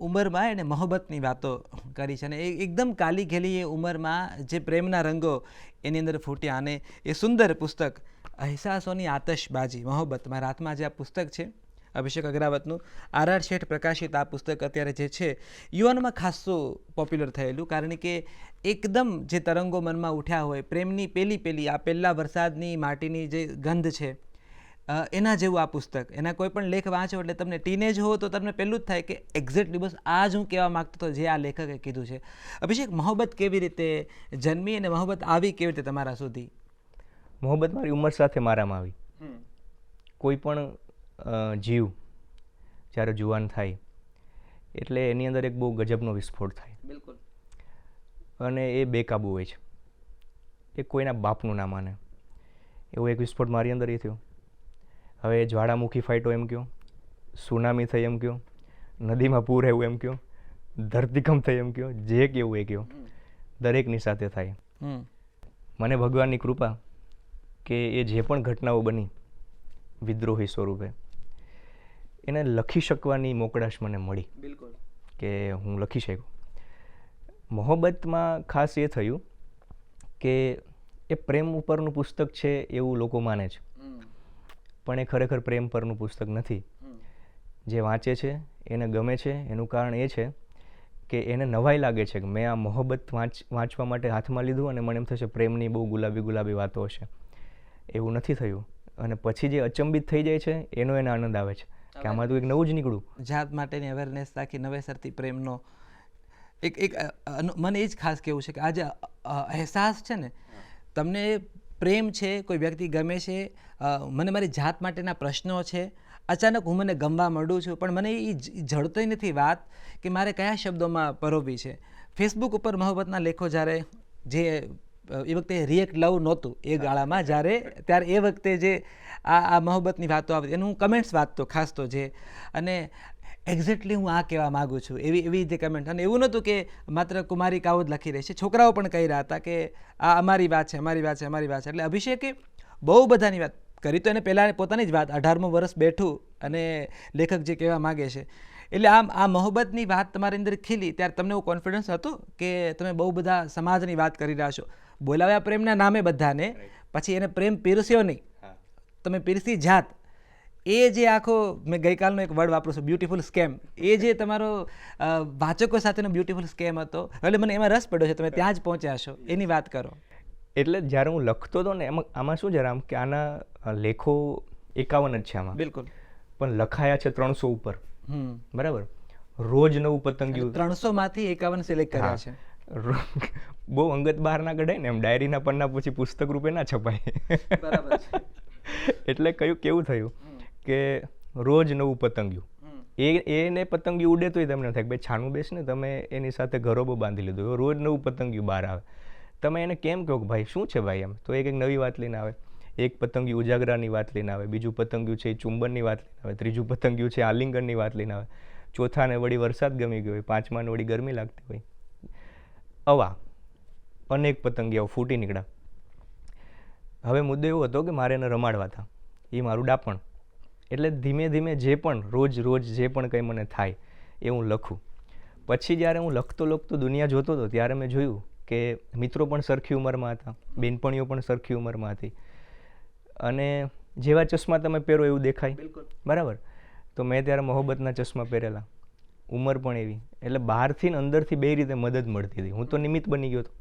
ઉંમરમાં એણે મોહબ્બતની વાતો કરી છે. અને એકદમ કાલી ઘેલી એ ઉંમરમાં જે પ્રેમના રંગો એની અંદર ફૂટ્યા. અને એ સુંદર પુસ્તક અહેસાસોની આતશબાજી, મોહબ્બત, મારા હાથમાં જે આ પુસ્તક છે અભિષેક અગ્રાવતનું, RR શેઠ પ્રકાશિત આ પુસ્તક અત્યારે જે છે યુવાનોમાં ખાસું પોપ્યુલર થયેલું. કારણ કે એકદમ જે તરંગો મનમાં ઉઠ્યા હોય, પ્રેમની પેલી આ પહેલાં વરસાદની માટીની જે ગંધ છે એના જેવું આ પુસ્તક. એના કોઈ પણ લેખ વાંચો એટલે તમને ટીનેજ હો તો તમને પહેલું જ થાય કે એક્ઝેક્ટલી બસ આ જ હું કહેવા માગતો હતો જે આ લેખકે કીધું છે. અભિષેક, મોહબ્બત કેવી રીતે જન્મી અને મોહબ્બત આવી કેવી રીતે તમારા સુધી? મોહબ્બત મારી ઉંમર સાથે મારામાં આવી. કોઈ પણ જીવ જ્યારે જુવાન થાય એટલે એની અંદર એક બહુ ગજબનો વિસ્ફોટ થાય. બિલકુલ. અને એ બેકાબુ હોય છે. એ કોઈના બાપનું ના માને. એવો એક વિસ્ફોટ મારી અંદર એ થયો. હવે જ્વાળામુખી ફાટ્યો એમ કહો, સુનામી થઈ એમ કહો, નદીમાં પૂર આવ્યું એમ કહો, ધરતીકંપ થઈ એમ કહો, જે કેવું એ કહો, દરેકની સાથે થાય. મને ભગવાનની કૃપા કે એ જે પણ ઘટનાઓ બની વિદ્રોહી સ્વરૂપે એને લખી શકવાની મોકળાશ મને મળી. બિલકુલ. કે હું લખી શક્યો. મોહબ્બતમાં ખાસ એ થયું કે એ પ્રેમ ઉપરનું પુસ્તક છે એવું લોકો માને છે, પણ એ ખરેખર પ્રેમ પરનું પુસ્તક નથી. જે વાંચે છે એને ગમે છે, એનું કારણ એ છે કે એને નવાઈ લાગે છે કે મેં આ મોહબ્બત વાંચવા માટે હાથમાં લીધું અને મને એમ થશે પ્રેમની બહુ ગુલાબી ગુલાબી વાતો હશે. એવું નથી થયું. અને પછી જે અચંબિત થઈ જાય છે એનો એને આનંદ આવે છે કે આમાં તો એક નવું જ નીકળ્યું. જાત માટેની અવેરનેસ રાખી નવેસરથી પ્રેમનો એક મને એ જ ખાસ કહેવું છે કે આ જે અહેસાસ છે ને, તમને પ્રેમ છે, કોઈ વ્યક્તિ ગમે છે, મને મારી જાત માટેના પ્રશ્નો છે, અચાનક હું મને ગમવા માંડું છું, પણ મને એ જડતોય નથી વાત કે મારે કયા શબ્દોમાં પરોવી છે. ફેસબુક ઉપર મોહબ્બતના લેખો જ્યારે જે એ વખતે રિએક્ટ લવ નહોતું એ ગાળામાં ત્યારે એ વખતે જે આ મોહબ્બતની વાતો આવતી એનું હું કમેન્ટ્સ વાંચતો ખાસ તો જે, અને એક્ઝેક્ટલી હું આ કહેવા માગું છું એવી જે કમેન્ટ. અને એવું નહોતું કે માત્ર કુમારિકાઓ જ લખી રહી છે, છોકરાઓ પણ કહી રહ્યા હતા કે આ અમારી વાત છે, અમારી વાત છે, અમારી વાત છે. એટલે અભિષેકે બહુ બધાની વાત કરી તો એને પહેલાં પોતાની જ વાત 18મું વર્ષ બેઠું અને લેખક જે કહેવા માગે છે. એટલે આ મોહબ્બતની વાત તમારી અંદર ખીલી ત્યારે તમને એવું કોન્ફિડન્સ હતું કે તમે બહુ બધા સમાજની વાત કરી રહ્યા છો, બોલાવ્યા પ્રેમના નામે બધાને, પછી એને પ્રેમ પીરસ્યો નહીં, તમે પીરસી જાત. એ જે આખો મેં ગઈકાલનો એક વર્ડ વાપરું છું બ્યુટીફુલ સ્કેમ, એ જે તમારો વાચકો સાથેનો બ્યુટીફુલ સ્કેમ હતો, એટલે મને એમાં રસ પડ્યો છે, તમે ત્યાં જ પહોંચ્યા છો, એની વાત કરો. એટલે જ્યારે હું લખતો હતો ને આમાં શું છે રામ કે આના લેખો 51 જ છે આમાં. બિલકુલ. પણ લખાયા છે 300 ઉપર. બરાબર. રોજ નવું પતંગિયું. 300 માંથી 51 સિલેક્ટ કર્યા છે. બહુ અંગત બહાર ના કઢાય ને, એમ ડાયરીના પન્ના પછી પુસ્તક રૂપે ના છપાય. બરાબર છે. એટલે કેવું થયું કે રોજ નવું પતંગિયું. એને પતંગિયું ઉડે તોય તમને થાય કે ભાઈ છાનું બેસ ને, તમે એની સાથે ઘરોબો બાંધી લીધું, રોજ નવું પતંગિયું બહાર આવે. તમે એને કેમ કહો કે ભાઈ શું છે ભાઈ એમ, તો એક નવી વાત લઈને આવે. એક પતંગિયું ઉજાગરાની વાત લઈને આવે, બીજું પતંગિયું છે એ ચુંબનની વાત લઈને આવે, ત્રીજું પતંગિયું છે આલિંગનની વાત લઈને આવે, ચોથાને વળી વરસાદ ગમી ગયો હોય, પાંચમાને વળી ગરમી લાગતી હોય. આવા અનેક પતંગિયાઓ ફૂટી નીકળ્યા. હવે મુદ્દો એવો હતો કે મારે એને રમાડવા હતા, એ મારું ડાપણ. એટલે ધીમે ધીમે જે પણ રોજ જે પણ કંઈ મને થાય એ હું લખું. પછી જ્યારે હું લખતો દુનિયા જોતો હતો ત્યારે મેં જોયું કે મિત્રો પણ સરખી ઉંમરમાં હતા, બેનપણીઓ પણ સરખી ઉંમરમાં હતી, અને જેવા ચશ્મા તમે પહેરો એવું દેખાય. બરાબર. તો મેં ત્યારે મોહબ્બતના ચશ્મા પહેરેલા, ઉંમર પણ એવી. એટલે બહારથી ને અંદરથી બે રીતે મદદ મળતી હતી. હું તો નિમિત્ત બની ગયો હતો.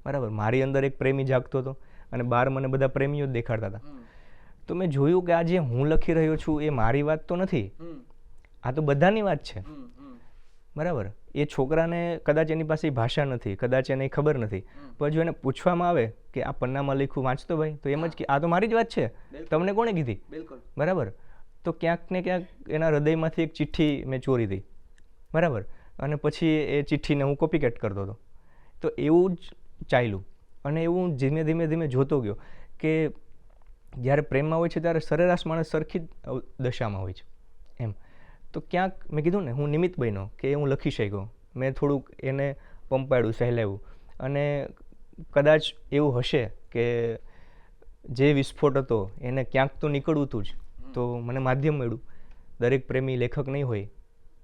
બરાબર. મારી અંદર એક પ્રેમી જાગતો હતો અને બહાર મને બધા પ્રેમીઓ જ દેખાડતા હતા. તો મેં જોયું કે આ જે હું લખી રહ્યો છું એ મારી વાત તો નથી, આ તો બધાની વાત છે. બરાબર. એ છોકરાને કદાચ એની પાસે ભાષા નથી, કદાચ એને ખબર નથી, પણ જો એને પૂછવામાં આવે કે આ પન્નામાં લખ્યું વાંચતો ભાઈ, તો એમ જ કે આ તો મારી જ વાત છે, તમને કોણે કીધી? બરાબર. તો ક્યાંક ને ક્યાંક એના હૃદયમાંથી એક ચિઠ્ઠી મેં ચોરી હતી. બરાબર. અને પછી એ ચિઠ્ઠીને હું કોપીકેટ કરતો હતો. તો એવું જ ચાલ્યું. અને એવું ધીમે ધીમે જોતો ગયો કે જ્યારે પ્રેમમાં હોય છે ત્યારે સરેરાશ માણસ સરખી જ દશામાં હોય છે એમ. તો ક્યાંક મેં કીધું ને હું નિમિત્ત બન્યો કે હું લખી શક્યો. મેં થોડુંક એને પંપાડ્યું, સહેલાવ્યું. અને કદાચ એવું હશે કે જે વિસ્ફોટ હતો એને ક્યાંક તો નીકળવું હતું જ, તો મને માધ્યમ મળ્યું. દરેક પ્રેમી લેખક નહીં હોય,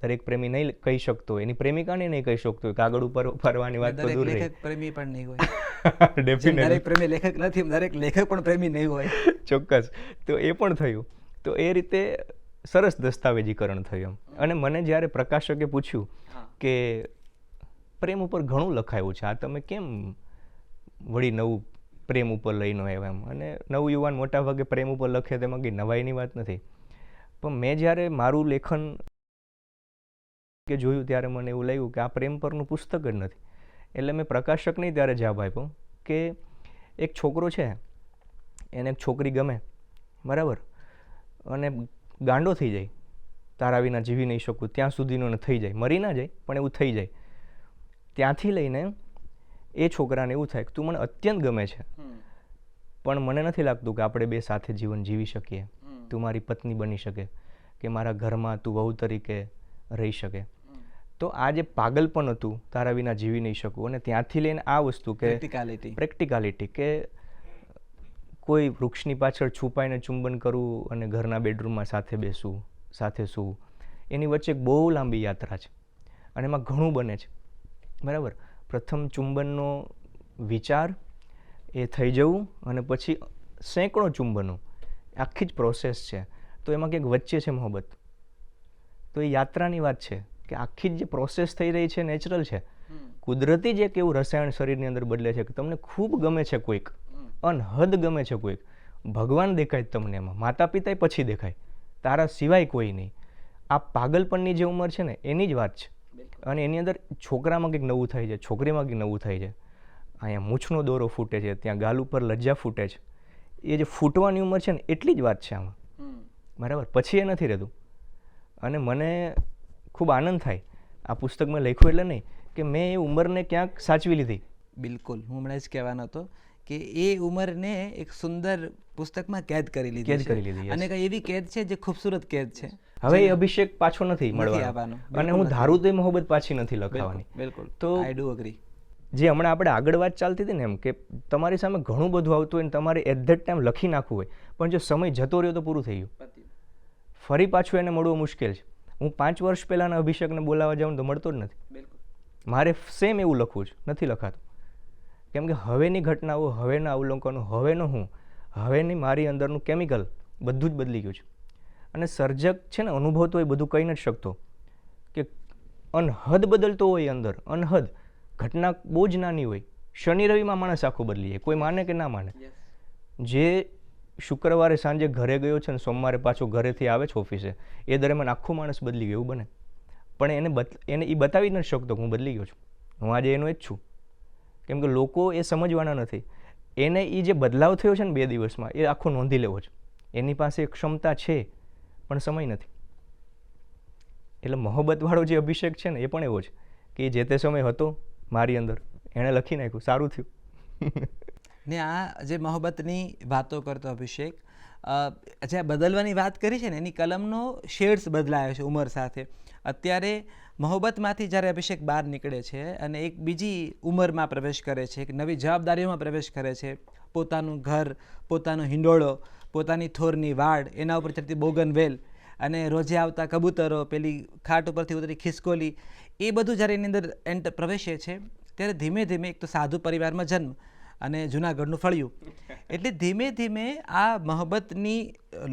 દરેક પ્રેમી નહીં કહી શકતો, એની પ્રેમિકાને નહીં કહી શકતો, કાગળ ઉપર ફરવાની વાત તો દૂર રહી. દરેક પ્રેમી પણ નહીં હોય. દરેક પ્રેમી લેખક નથી, દરેક લેખક પણ પ્રેમી નહીં હોય. ચોક્કસ. તો એ પણ થયું. તો એ રીતે સરસ દસ્તાવેજીકરણ થયું. અને મને જ્યારે પ્રકાશકે પૂછ્યું કે પ્રેમ ઉપર ઘણું લખાયું છે, આ તમે કેમ વળી નવું પ્રેમ ઉપર લઈને આવ્યા એમ. અને નવું યુવાન મોટા ભાગે પ્રેમ ઉપર લખે તેમાં કંઈ નવાઈની વાત નથી. પણ મેં જ્યારે મારું લેખન કે જોયું ત્યારે મને એવું લાગ્યું કે આ પ્રેમ પરનું પુસ્તક જ નથી. એટલે મેં પ્રકાશકને ત્યારે જવાબ આપ્યો કે એક છોકરો છે, એને એક છોકરી ગમે, બરાબર, અને ગાંડો થઈ જાય, તારા વિના જીવી નહીં શકું ત્યાં સુધીનો થઈ જાય, મરી ના જાય પણ એવું થઈ જાય. ત્યાંથી લઈને એ છોકરાને એવું થાય કે તું મને અત્યંત ગમે છે, પણ મને નથી લાગતું કે આપણે બે સાથે જીવન જીવી શકીએ, તું મારી પત્ની બની શકે કે મારા ઘરમાં તું વહુ તરીકે રહી શકે. તો આ જે પાગલપણ હતું, તારા વિના જીવી નહીં શકું, અને ત્યાંથી લઈને આ વસ્તુ કે પ્રેક્ટિકાલિટી કે કોઈ વૃક્ષની પાછળ છુપાઈને ચુંબન કરવું અને ઘરના બેડરૂમમાં સાથે બેસવું, સાથે સૂવું, એની વચ્ચે એક બહુ લાંબી યાત્રા છે અને એમાં ઘણું બને છે. બરાબર, પ્રથમ ચુંબનનો વિચાર એ થઈ જવું અને પછી સેંકડો ચુંબનો, આખી જ પ્રોસેસ છે. તો એમાં કંઈક વચ્ચે છે મોહબ્બત. તો એ યાત્રાની વાત છે કે આખી જ જે પ્રોસેસ થઈ રહી છે નેચરલ છે, કુદરતી જ એક એવું રસાયણ શરીરની અંદર બદલે છે કે તમને ખૂબ ગમે છે કોઈક, અનહદ ગમે છે કોઈક, ભગવાન દેખાય તમને એમાં, માતા પિતાય પછી દેખાય, તારા સિવાય કોઈ નહીં. આ પાગલપણની જે ઉંમર છે ને એની જ વાત છે. અને એની અંદર છોકરામાં કંઈક નવું થાય છે, છોકરીમાં કંઈક નવું થાય છે. અહીંયા મૂછનો દોરો ફૂટે છે, ત્યાં ગાલ ઉપર લજ્જા ફૂટે છે. એ જે ફૂટવાની ઉંમર છે ને એટલી જ વાત છે આમાં. બરાબર, પછી એ નથી રહેતું. અને મને ખૂબ આનંદ થાય આ પુસ્તક મેં લખ્યું એટલે નહીં કે મેં એ ઉંમરને ક્યાંક સાચવી લીધી. બિલકુલ, હું હમણાં જ કહેવાનો હતો કે એ ઉંમરને એક સુંદર પુસ્તકમાં કેદ કરી લીધી છે. અને કઈ એવી કેદ છે જે ખૂબસૂરત કેદ છે. હવે એ અભિષેક પાછો નથી મળવાનો, અને હું ધારું તો એ મોહબ્બત પાછી નથી લખાવાની. બિલકુલ, તો આઈ ડુ અગ્રી. જે હમણાં આપણે આગળ વાત ચાલતી હતી ને એમ કે તમારી સામે ઘણું બધું આવતું હોય ને તમારે એટ ધેટ ટાઈમ લખી નાખવું હોય, પણ જો સમય જતો રહ્યો તો પૂરું થઈ ગયું. ફરી પાછું એને મળવું મુશ્કેલ છે. હું 5 વર્ષ પહેલાંના અભિષેકને બોલાવવા જાઉં તો મળતો જ નથી. મારે સેમ એવું લખવું છે, નથી લખાતું. કેમ કે હવેની ઘટનાઓ, હવેના અવલોકનો, હવેનો હું, હવેની મારી અંદરનું કેમિકલ બધું જ બદલી ગયું છે. અને સર્જક છે ને અનુભવતો એ બધું કહી નથી શકતો કે અનહદ બદલતો હોય અંદર, અનહદ ઘટના બહુ જ નાની હોય. શનિ રવિમાં માણસ આખું બદલી જાય, કોઈ માને કે ના માને. જે શુક્રવારે સાંજે ઘરે ગયો છે ને સોમવારે પાછો ઘરેથી આવે છે ઓફિસે, એ દરમિયાન આખું માણસ બદલી ગયું, એવું બને. પણ એને એ બતાવી નથી શકતો કે હું બદલી ગયો છું, હું આજે એનો જ છું. કેમ કે લોકો એ સમજવાના નથી. એને એ જે બદલાવ થયો છે ને 2 દિવસમાં, એ આખો નોંધી લેવો છે. એની પાસે ક્ષમતા છે પણ સમય નથી. એટલે મોહબ્બતવાળો જે અભિષેક છે ને એ પણ એવો છે કે જે તે સમય હતો મારી અંદર, એણે લખી નાખ્યું, સારું થયું. ને આ જે મોહબ્બતની વાતો કરતો અભિષેક, જે બદલવાની વાત કરી છે ને એની કલમનો શેડ્સ બદલાયો છે ઉંમર સાથે. અત્યારે મોહબ્બતમાંથી જ્યારે અભિષેક બહાર નીકળે છે અને એક બીજી ઉંમરમાં પ્રવેશ કરે છે, એક નવી જવાબદારીઓમાં પ્રવેશ કરે છે, પોતાનું ઘર, પોતાનો હિંડોળો, પોતાની થોરની વાડ, એના ઉપર ચડતી બોગનવેલ અને રોજે આવતા કબૂતરો, પેલી ખાટ ઉપરથી ઉતરી ખિસકોલી, એ બધું જ્યારે એની અંદર પ્રવેશે છે ત્યારે ધીમે ધીમે એક તો સાધુ પરિવારમાં જન્મ અને જૂનાગઢનું ફળિયું, એટલે ધીમે ધીમે આ મોહબ્બતની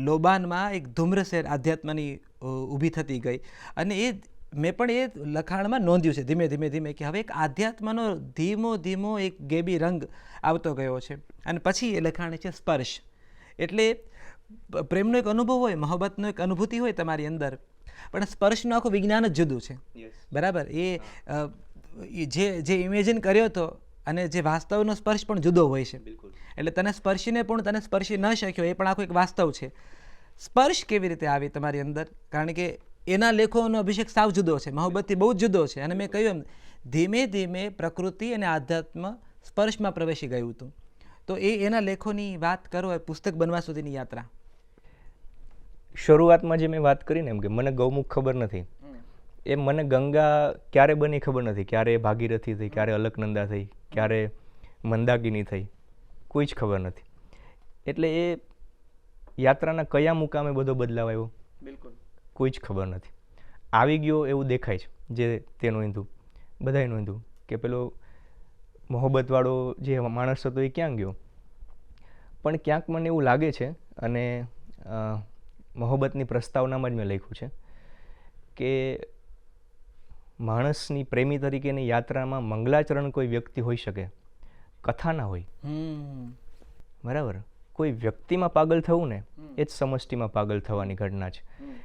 લોબાનમાં એક ધૂમ્રસેર આધ્યાત્મની ઊભી થતી ગઈ. અને એ મેં પણ એ લખાણમાં નોંધ્યું છે ધીમે ધીમે ધીમે કે હવે એક આધ્યાત્મનો ધીમો ધીમો એક ગેબી રંગ આવતો ગયો છે. અને પછી એ લખાણ છે સ્પર્શ. એટલે પ્રેમનો એક અનુભવ હોય, મોહબ્બતનો એક અનુભૂતિ હોય તમારી અંદર, પણ સ્પર્શનું આખું વિજ્ઞાન જ જુદું છે. બરાબર, એ જે ઇમેજિન કર્યો હતો અને જે વાસ્તવનો સ્પર્શ પણ જુદો હોય છે. એટલે તને સ્પર્શીને પણ તને સ્પર્શી ન શક્યો એ પણ આખું એક વાસ્તવ છે. સ્પર્શ કેવી રીતે આવી તમારી અંદર? કારણ કે એના લેખોનો અભિષેક સાવ જુદો છે, મોહબ્બતથી બહુ જ જુદો છે. અને મેં કહ્યું એમ ધીમે ધીમે પ્રકૃતિ અને આધ્યાત્મ સ્પર્શમાં પ્રવેશી ગયું હતું. તો એના લેખોની વાત કરો, એ પુસ્તક બનવા સુધીની યાત્રા. શરૂઆતમાં જે મેં વાત કરી ને એમ કે મને ગૌમુખ ખબર નથી, એ મને ગંગા ક્યારે બની ખબર નથી, ક્યારે ભાગીરથી થઈ, ક્યારે અલકનંદા થઈ, ક્યારે મંદાકિની થઈ, કોઈ જ ખબર નથી. એટલે એ યાત્રાના કયા મુકામે બધો બદલાવ આવ્યો કોઈ જ ખબર નથી. આવી ગયો એવું દેખાય છે, જે તે નોંધ્યું, બધાએ નોંધ્યું કે પેલો મોહબ્બતવાળો જે માણસ હતો એ ક્યાં ગયો. પણ ક્યાંક મને એવું લાગે છે, અને મોહબ્બતની પ્રસ્તાવનામાં જ મેં લખ્યું છે કે માણસની પ્રેમી તરીકેની યાત્રામાં મંગલાચરણ કોઈ વ્યક્તિ હોઈ શકે, કથા ના હોય. બરાબર, કોઈ વ્યક્તિમાં પાગલ થવું ને એ જ સમષ્ટિમાં પાગલ થવાની ઘટના છે.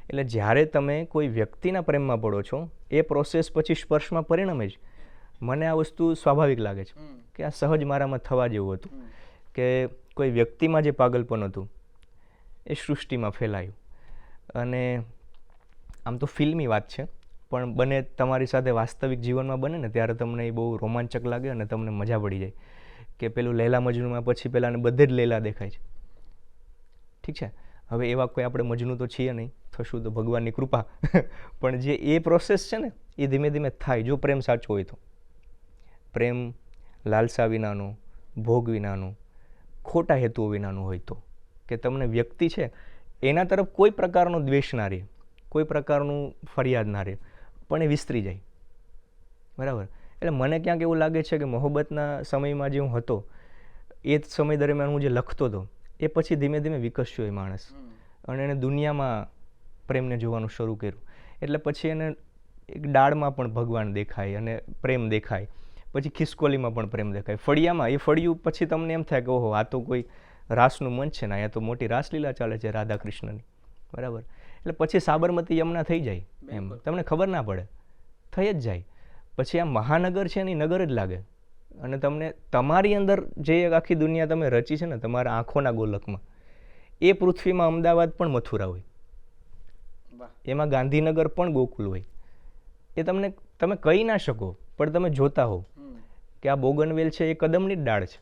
એટલે જ્યારે તમે કોઈ વ્યક્તિના પ્રેમમાં પડો છો, એ પ્રોસેસ પછી સ્પર્શમાં પરિણમે જ. મને આ વસ્તુ સ્વાભાવિક લાગે છે કે આ સહજ મારામાં થવા જેવું હતું કે કોઈ વ્યક્તિમાં જે પાગલપણ હતું એ સૃષ્ટિમાં ફેલાયું. અને આમ તો ફિલ્મી વાત છે, પણ બને તમારી સાથે વાસ્તવિક જીવનમાં બને ને ત્યારે તમને એ બહુ રોમાંચક લાગે અને તમને મજા પડી જાય કે પેલું લૈલા મજનુમાં પછી પેલાને બધે જ લૈલા દેખાય છે. ઠીક છે, હવે એવા કોઈ આપણે મજનુ તો છીએ નહીં, થશું તો ભગવાનની કૃપા. પણ જે એ પ્રોસેસ છે ને એ ધીમે ધીમે થાય જો પ્રેમ સાચો હોય તો. પ્રેમ લાલસા વિનાનો, ભોગ વિનાનો, ખોટા હેતુઓ વિનાનું હોય તો, કે તમને વ્યક્તિ છે એના તરફ કોઈ પ્રકારનો દ્વેષ ના રહે, કોઈ પ્રકારનું ફરિયાદ ના રહે, પણ એ વિસ્તરી જાય. બરાબર. એટલે મને ક્યાંક એવું લાગે છે કે મોહબ્બતના સમયમાં જે હું હતો એ જ સમય દરમિયાન હું જે લખતો હતો એ પછી ધીમે ધીમે વિકસ્યો એ માણસ અને એને દુનિયામાં પ્રેમને જોવાનું શરૂ કર્યું. એટલે પછી એને એક ડાળમાં પણ ભગવાન દેખાય અને પ્રેમ દેખાય, પછી ખિસકોલીમાં પણ પ્રેમ દેખાય, ફળિયામાં એ ફળિયું પછી તમને એમ થાય કે ઓહો આ તો કોઈ રાસનું મંચ છે ને, અહીંયા તો મોટી રાસલીલા ચાલે છે રાધા કૃષ્ણની. બરાબર. એટલે પછી સાબરમતી યમુના થઈ જાય એમ, તમને ખબર ના પડે, થઈ જ જાય. પછી આ મહાનગર છે ને એ નગર જ લાગે અને તમને તમારી અંદર જે આખી દુનિયા તમે રચી છે ને તમારા આંખોના ગોલકમાં, એ પૃથ્વીમાં અમદાવાદ પણ મથુરા હોય, એમાં ગાંધીનગર પણ ગોકુલ હોય. એ તમે કહી ના શકો પણ તમે જોતા હો કે આ બોગનવેલ છે એ કદમની જ ડાળ છે.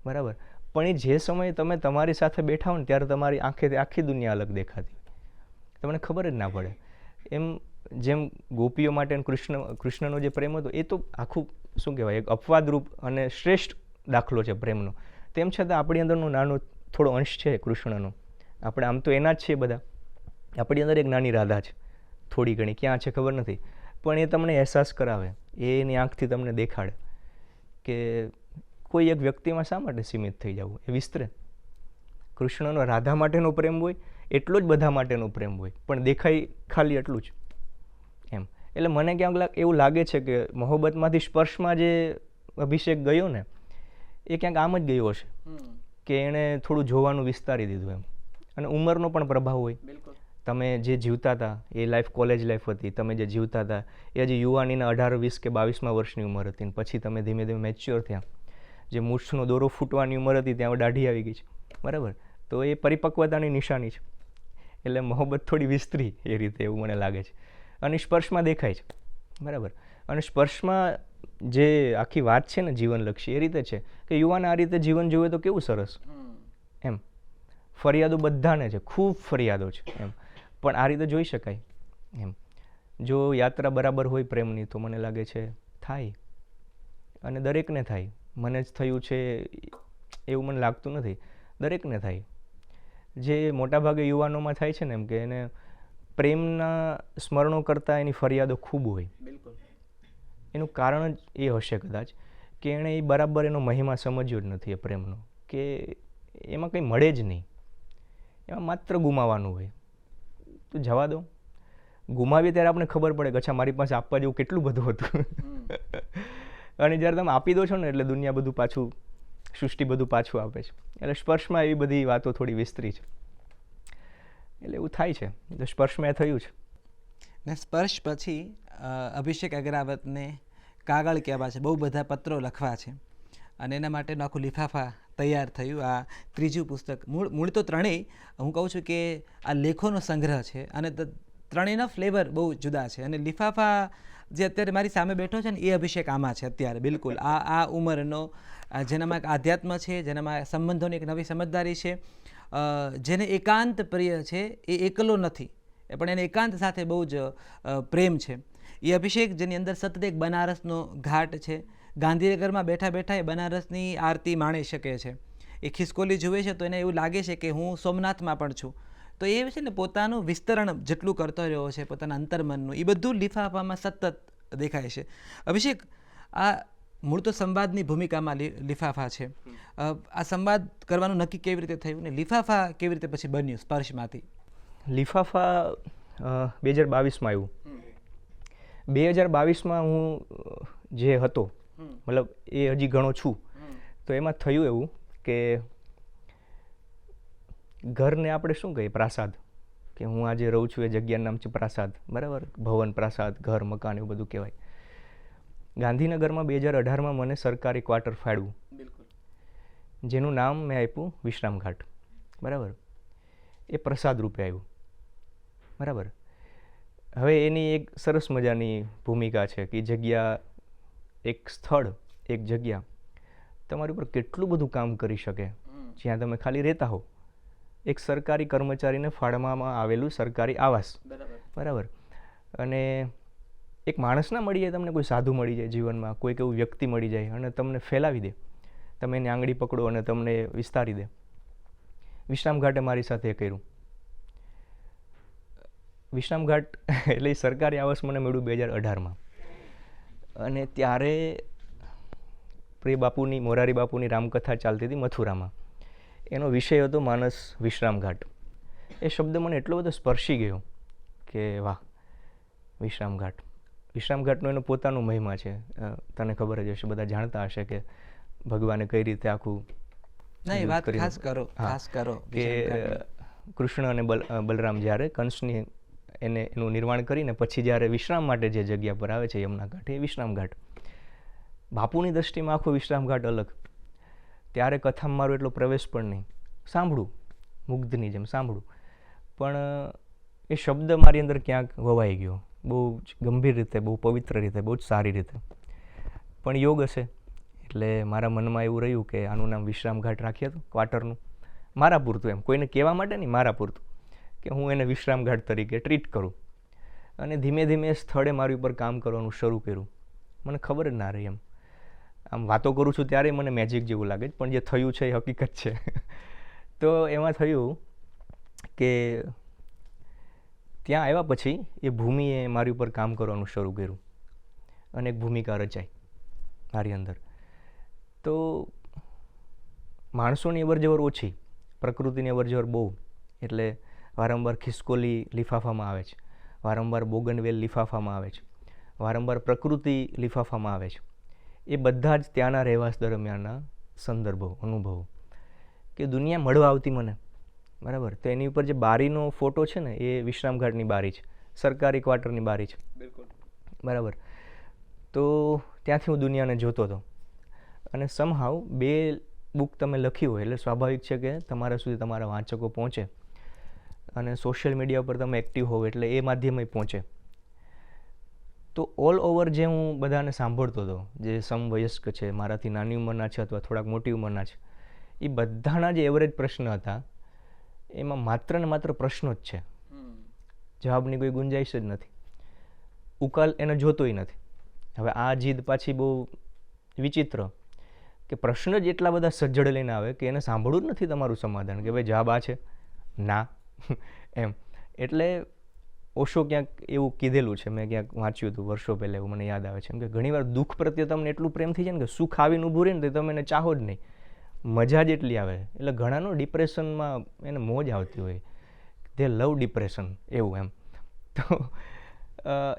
બરાબર. પણ એ જે સમયે તમે તમારી સાથે બેઠા હો ને ત્યારે તમારી આંખે આખી દુનિયા અલગ દેખાતી હોય, તમને ખબર જ ના પડે. એમ જેમ ગોપીઓ માટે કૃષ્ણનો જે પ્રેમ હતો એ તો આખું શું કહેવાય એક અપવાદરૂપ અને શ્રેષ્ઠ દાખલો છે પ્રેમનો. તેમ છતાં આપણી અંદરનો નાનો થોડો અંશ છે કૃષ્ણનો, આપણે આમ તો એના જ છીએ બધા, આપણી અંદર એક નાની રાધા છે, થોડી ઘણી ક્યાં છે ખબર નથી, પણ એ તમને અહેસાસ કરાવે, એ એની આંખથી તમને દેખાડે કે કોઈ એક વ્યક્તિમાં શા માટે સીમિત થઈ જવું, એ વિસ્તરે. કૃષ્ણનો રાધા માટેનો પ્રેમ હોય એટલો જ બધા માટેનો પ્રેમ હોય, પણ દેખાય ખાલી એટલું જ એમ. એટલે મને ક્યાંક એવું લાગે છે કે મોહબ્બતમાંથી સ્પર્શમાં જે અભિષેક ગયો ને એ ક્યાંક આમ જ ગયો હશે કે એણે થોડું જોવાનું વિસ્તારી દીધું એમ. અને ઉંમરનો પણ પ્રભાવ હોય. તમે જે જીવતા હતા એ લાઈફ કોલેજ લાઈફ હતી, તમે જે જીવતા હતા એ હજી યુવાનીના 18, 20 કે 22માં વર્ષની ઉંમર હતી, ને પછી તમે ધીમે ધીમે મેચ્યોર થયા, જે મૂછનો દોરો ફૂટવાની ઉંમર હતી ત્યાં દાઢી આવી ગઈ છે. બરાબર. તો એ પરિપક્વતાની નિશાની છે. એટલે મોહબ્બત થોડી વિસ્તરી એ રીતે એવું મને લાગે છે અને સ્પર્શમાં દેખાય છે. બરાબર. અને સ્પર્શમાં જે આખી વાત છે ને જીવનલક્ષી એ રીતે છે કે યુવાન આ રીતે જીવન જોવે તો કેવું સરસ એમ. ફરિયાદો બધાને છે, ખૂબ ફરિયાદો છે એમ, પણ આ રીતે જોઈ શકાય એમ. જો યાત્રા બરાબર હોય પ્રેમની તો મને લાગે છે થાય, અને દરેકને થાય. મને જ થયું છે એવું મને લાગતું નથી, દરેકને થાય. જે મોટાભાગે યુવાનોમાં થાય છે ને એમ કે એને પ્રેમના સ્મરણો કરતાં એની ફરિયાદો ખૂબ હોય. એનું કારણ જ એ હશે કદાચ કે એણે એ બરાબર એનો મહિમા સમજ્યો જ નથી એ પ્રેમનો, કે એમાં કંઈ મળે જ નહીં, એમાં માત્ર ગુમાવવાનું હોય. તો જવા દો, ગુમાવીએ ત્યારે આપણે ખબર પડે કે અચ્છા મારી પાસે આપવા જેવું કેટલું બધું હતું. અને જ્યારે તમે આપી દો છો ને એટલે દુનિયા બધું પાછું, સૃષ્ટિ બધું પાછું આપે છે. એટલે સ્પર્શમાં એવી બધી વાતો થોડી વિસ્તરી છે, એટલે એવું થાય છે. તો સ્પર્શમાં થયું છે. ને સ્પર્શ પછી અભિષેક અગ્રાવતને કાગળ કહેવા છે, બહુ બધા પત્રો લખવા છે અને એના માટેનું આખું લિફાફા તૈયાર થયું. આ ત્રીજું પુસ્તક. મૂળ તો ત્રણેય હું કહું છું કે આ લેખોનો સંગ્રહ છે અને ત્રણેયના ફ્લેવર બહુ જુદા છે. અને લિફાફા જે અત્યારે મારી સામે બેઠો છે ને એ અભિષેક આમાં છે અત્યારે બિલકુલ આ ઉંમરનો, જેનામાં એક આધ્યાત્મ છે, જેનામાં સંબંધોની એક નવી સમજદારી છે, જેને એકાંત પ્રિય છે, એ એકલો નથી પણ એને એકાંત સાથે બહુ જ પ્રેમ છે. એ અભિષેક જેની અંદર સતત એક બનારસનો ઘાટ છે, ગાંધીનગરમાં બેઠા બેઠા એ બનારસની આરતી માણી શકે છે. એ ખિસકોલી જુએ છે તો એને એવું લાગે છે કે હું સોમનાથમાં પણ છું. તો એ છે ને પોતાનું વિસ્તરણ જેટલું કરતો રહ્યો છે પોતાના અંતર્મનનું, એ બધું લિફાફામાં સતત દેખાય છે. અભિષેક, આ મૂળ તો સંવાદની ભૂમિકામાં લિફાફા છે. આ સંવાદ કરવાનું નક્કી કેવી રીતે થયું ને લિફાફા કેવી રીતે પછી બન્યું સ્પર્શમાંથી? લિફાફા 2022માં આવ્યું. 2022માં હું જે હતો, મતલબ એ હજી ઘણો છું, તો એમાં થયું એવું કે ઘરને આપણે શું કહીએ, પ્રાસાદ, કે હું આજે રહું છું એ જગ્યાનું નામ છે પ્રાસાદ. બરાબર. ભવન, પ્રાસાદ, ઘર, મકાન એવું બધું કહેવાય. ગાંધીનગરમાં 2018માં મને સરકારી ક્વાર્ટર ફાળવ્યું, જેનું નામ મેં આપ્યું વિશ્રામ ઘાટ. બરાબર. એ પ્રસાદ રૂપે આવ્યું. બરાબર. હવે એની એક સરસ મજાની ભૂમિકા છે કે જગ્યા, એક સ્થળ, એક જગ્યા તમારી ઉપર કેટલું બધું કામ કરી શકે જ્યાં તમે ખાલી રહેતા હો. એક સરકારી કર્મચારીને ફાળવવામાં આવેલું સરકારી આવાસ, બરાબર, અને એક માણસ ના મળી જાય તમને, કોઈ સાધુ મળી જાય જીવનમાં, કોઈક એવું વ્યક્તિ મળી જાય અને તમને ફેલાવી દે, તમે એની આંગળી પકડો અને તમને વિસ્તારી દે. વિશ્રામ ઘાટે મારી સાથે એ કર્યું. વિશ્રામ ઘાટ એટલે એ સરકારી આવાસ મને મળ્યું 2018માં, અને ત્યારે પ્રિય બાપુની, મોરારી બાપુની રામકથા ચાલતી હતી મથુરામાં. એનો વિષય હતો માનસ વિશ્રામ ઘાટ. એ શબ્દ મને એટલો બધો સ્પર્શી ગયો કે વાહ, વિશ્રામ ઘાટ. વિશ્રામ ઘાટનો એનો પોતાનો મહિમા છે. તને ખબર જ હશે, બધા જાણતા હશે કે ભગવાને કઈ રીતે આખું નહીં, વાત ખાસ કરો, ખાસ કરો કે કૃષ્ણ અને બલરામ જ્યારે કંસની એનું નિર્માણ કરીને પછી જ્યારે વિશ્રામ માટે જે જગ્યા પર આવે છે યમુના ઘાટે, એ વિશ્રામ ઘાટ. બાપુની દૃષ્ટિમાં આખો વિશ્રામ ઘાટ અલગ. ત્યારે કથામાં મારો એટલો પ્રવેશ પણ નહીં, સાંભળું, મુગ્ધની જેમ સાંભળું, પણ એ શબ્દ મારી અંદર ક્યાંક વવાઈ ગયો, બહુ જ ગંભીર રીતે, બહુ પવિત્ર રીતે, બહુ જ સારી રીતે. પણ યોગ હશે એટલે મારા મનમાં એવું રહ્યું કે આનું નામ વિશ્રામ ઘાટ રાખીએ તો, ક્વાર્ટરનું, મારા પૂરતું, એમ કોઈને કહેવા માટે નહીં, મારા પૂરતું, કે હું એને વિશ્રામ ઘાટ તરીકે ટ્રીટ કરું. અને ધીમે ધીમે એ સ્થળે મારી ઉપર કામ કરવાનું શરૂ કર્યું. મને ખબર જ ના રહી. એમ આમ વાતો કરું છું ત્યારે મને મેજિક જેવું લાગે છે, પણ જે થયું છે એ હકીકત છે. તો એમાં થયું કે ત્યાં આવ્યા પછી એ ભૂમિએ મારી ઉપર કામ કરવાનું શરૂ કર્યું અને એક ભૂમિકા રચાઈ મારી અંદર. તો માણસોની અવરજવર ઓછી, પ્રકૃતિની અવરજવર બહુ. એટલે વારંવાર ખિસકોલી લિફાફામાં આવે છે, વારંવાર બોગનવેલ લિફાફામાં આવે છે, વારંવાર પ્રકૃતિ લિફાફામાં આવે છે. એ બધા જ ત્યાંના રહેવાસ દરમિયાનના સંદર્ભો, અનુભવો, કે દુનિયા મળવા આવતી મને, બરાબર. તો એની ઉપર જે બારીનો ફોટો છે ને, એ વિશ્રામ ઘાટની બારી છે, સરકારી ક્વાર્ટરની બારી છે, બરાબર. તો ત્યાંથી હું દુનિયાને જોતો હતો. અને સમહાવ 2 બુક તમે લખી હોય એટલે સ્વાભાવિક છે કે તમારા સુધી તમારા વાંચકો પહોંચે, અને સોશિયલ મીડિયા પર તમે એક્ટિવ હોવ એટલે એ માધ્યમે પહોંચે. તો ઓલ ઓવર જે હું બધાને સાંભળતો હતો, જે સમવયસ્ક છે, મારાથી નાની ઉંમરના છે અથવા થોડાક મોટી ઉંમરના છે, એ બધાના જે એવરેજ પ્રશ્ન હતા એમાં માત્ર ને માત્ર પ્રશ્નો જ છે, જવાબની કોઈ ગુંજાઈશ જ નથી, ઉકાલ એને જોતોય નથી. હવે આ જીદ પાછી બહુ વિચિત્ર, કે પ્રશ્ન જ એટલા બધા સજ્જડ લઈને આવે કે એને સાંભળવું જ નથી તમારું સમાધાન, કે ભાઈ જવાબ આ છે, ના, એમ. એટલે ઓશો ક્યાંક એવું કીધેલું છે, મેં ક્યાંક વાંચ્યું હતું વર્ષો પહેલાં, એવું મને યાદ આવે છે, એમ કે ઘણીવાર દુઃખ પ્રત્યે તમને એટલું પ્રેમ થઈ જાય ને કે સુખ આવીને ઊભું રહે ને તો તમે એને ચાહો જ નહીં, મજા જ એટલી આવે. એટલે ઘણાનો ડિપ્રેશનમાં એને મોજ આવતી હોય, તે લવ ડિપ્રેશન એવું, એમ. તો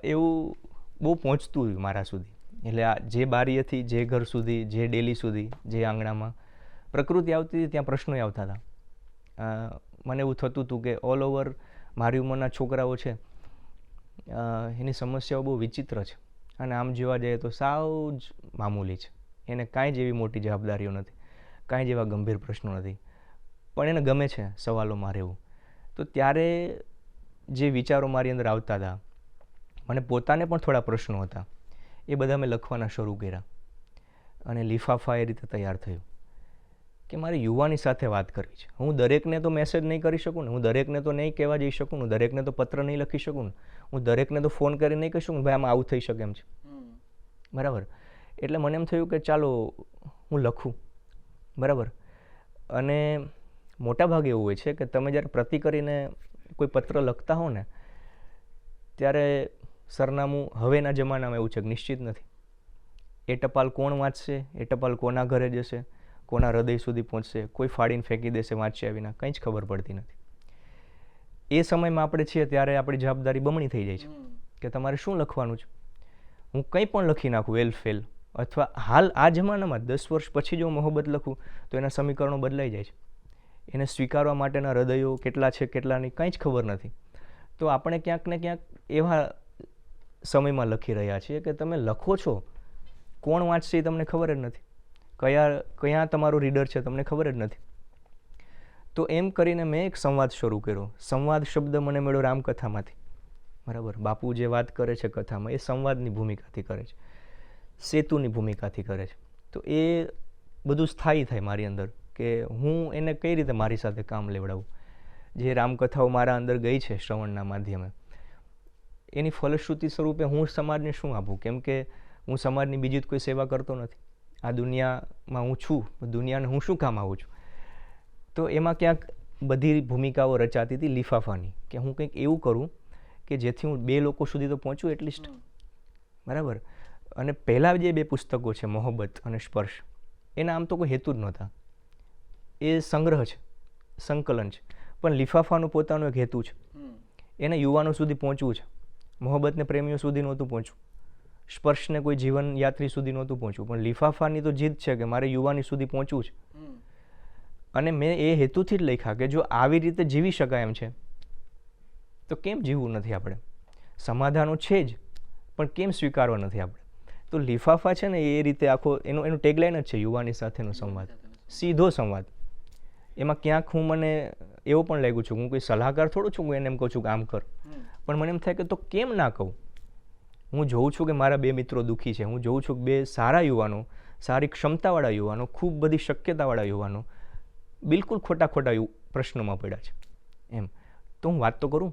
એવું બહુ પહોંચતું હતું મારા સુધી. એટલે આ જે બારી હતી, જે ઘર સુધી, જે ડેલી સુધી, જે આંગણામાં પ્રકૃતિ આવતી હતી ત્યાં પ્રશ્નો આવતા હતા. મને એવું થતું હતું કે ઓલ ઓવર મારી ઉંમરના છોકરાઓ છે, એની સમસ્યાઓ બહુ વિચિત્ર છે, અને આમ જોવા જઈએ તો સાવ જ મામૂલી છે. એને કાંઈ જ એવી મોટી જવાબદારીઓ નથી, કાંઈ જ એવા ગંભીર પ્રશ્નો નથી, પણ એને ગમે છે સવાલોમાં રહેવું. તો ત્યારે જે વિચારો મારી અંદર આવતા હતા, મને પોતાને પણ થોડા પ્રશ્નો હતા, એ બધા મેં લખવાના શરૂ કર્યા. અને લિફાફા એ રીતે તૈયાર થયું કે મારે યુવાની સાથે વાત કરવી છે. હું દરેકને તો મેસેજ નહીં કરી શકું ને, હું દરેકને તો નહીં કહેવા જઈ શકું ને, દરેકને તો પત્ર નહીં લખી શકું ને, હું દરેકને તો ફોન કરી નહીં કહી શકું ભાઈ આમાં આવું થઈ શકે એમ છે, બરાબર. એટલે મને એમ થયું કે ચાલો હું લખું, બરાબર. અને મોટાભાગે એવું હોય છે કે તમે જ્યારે પ્રતિ કરીને કોઈ પત્ર લખતા હો ને, ત્યારે સરનામું હવેના જમાનામાં એવું છે કે નિશ્ચિત નથી. એ ટપાલ કોણ વાંચશે, એ ટપાલ કોના ઘરે જશે, કોના હૃદય સુધી પહોંચશે, કોઈ ફાડીને ફેંકી દેશે વાંચ્યા વિના, કંઈ જ ખબર પડતી નથી. એ સમયમાં આપણે છીએ ત્યારે આપણી જવાબદારી બમણી થઈ જાય છે કે તમારે શું લખવાનું છે. હું કંઈ પણ લખી નાખું એલ ફેલ, અથવા હાલ આ જમાનામાં 10 વર્ષ પછી જો મોહબ્બત લખું તો એના સમીકરણો બદલાઈ જાય છે. એને સ્વીકારવા માટેના હૃદયો કેટલા છે કેટલા નહીં કંઈ જ ખબર નથી. તો આપણે ક્યાંક ને ક્યાંક એવા સમયમાં લખી રહ્યા છીએ કે તમે લખો છો, કોણ વાંચશે એ તમને ખબર જ નથી, કયા તમારો રીડર છે તમને ખબર જ નથી. તો એમ કરીને મેં એક સંવાદ શરૂ કર્યો. સંવાદ શબ્દ મને મળ્યો રામકથામાંથી. બરાબર. બાપુ જે વાત કરે છે કથામાં એ સંવાદની ભૂમિકાથી કરે છે, સેતુની ભૂમિકાથી કરે છે. તો એ બધું સ્થાયી થાય મારી અંદર કે હું એને કઈ રીતે મારી સાથે કામ લેવડાવું. જે રામકથાઓ મારા અંદર ગઈ છે શ્રવણના માધ્યમે, એની ફલશ્રુતિ સ્વરૂપે હું સમાજને શું આપું? કેમ કે હું સમાજની બીજી જ કોઈ સેવા કરતો નથી. આ દુનિયામાં હું છું, દુનિયાને હું શું કામ આવું છું? તો એમાં ક્યાંક બધી ભૂમિકાઓ રચાતી હતી લિફાફાની, કે હું કંઈક એવું કરું કે જેથી હું 2 લોકો સુધી તો પહોંચું એટલીસ્ટ. બરાબર. અને પહેલાં જે 2 પુસ્તકો છે મોહબ્બત અને સ્પર્શ, એના આમ તો કોઈ હેતુ જ નહોતા. એ સંગ્રહ છે, સંકલન છે. પણ લિફાફાનો પોતાનો એક હેતુ છે. એને યુવાનો સુધી પહોંચવું છે. મોહબ્બતને પ્રેમીઓ સુધી નહોતું પહોંચવું, સ્પર્શને કોઈ જીવન યાત્રી સુધી નહોતું પહોંચવું, પણ લિફાફાની તો જીદ છે કે મારે યુવાની સુધી પહોંચવું છે. અને મેં એ હેતુથી જ લખ્યા કે જો આવી રીતે જીવી શકાય એમ છે તો કેમ જીવવું નથી આપણે? સમાધાનો છે જ, પણ કેમ સ્વીકારવા નથી આપણે? તો લિફાફા છે ને એ રીતે આખો એનું ટેગલાઇન જ છે યુવાની સાથેનો સંવાદ, સીધો સંવાદ. એમાં ક્યાંક હું મને એવો પણ લાગ્યું છું, હું કોઈ સલાહકાર થોડું છું, હું એને એમ કહું છું કે આમ કર. પણ મને એમ થાય કે તો કેમ ના કહું? હું જોઉં છું કે મારા 2 મિત્રો દુઃખી છે, હું જોઉં છું કે 2 સારા યુવાનો, સારી ક્ષમતાવાળા યુવાનો, ખૂબ બધી શક્યતાવાળા યુવાનો બિલકુલ ખોટા પ્રશ્નોમાં પડ્યા છે એમ. તો હું વાત તો કરું.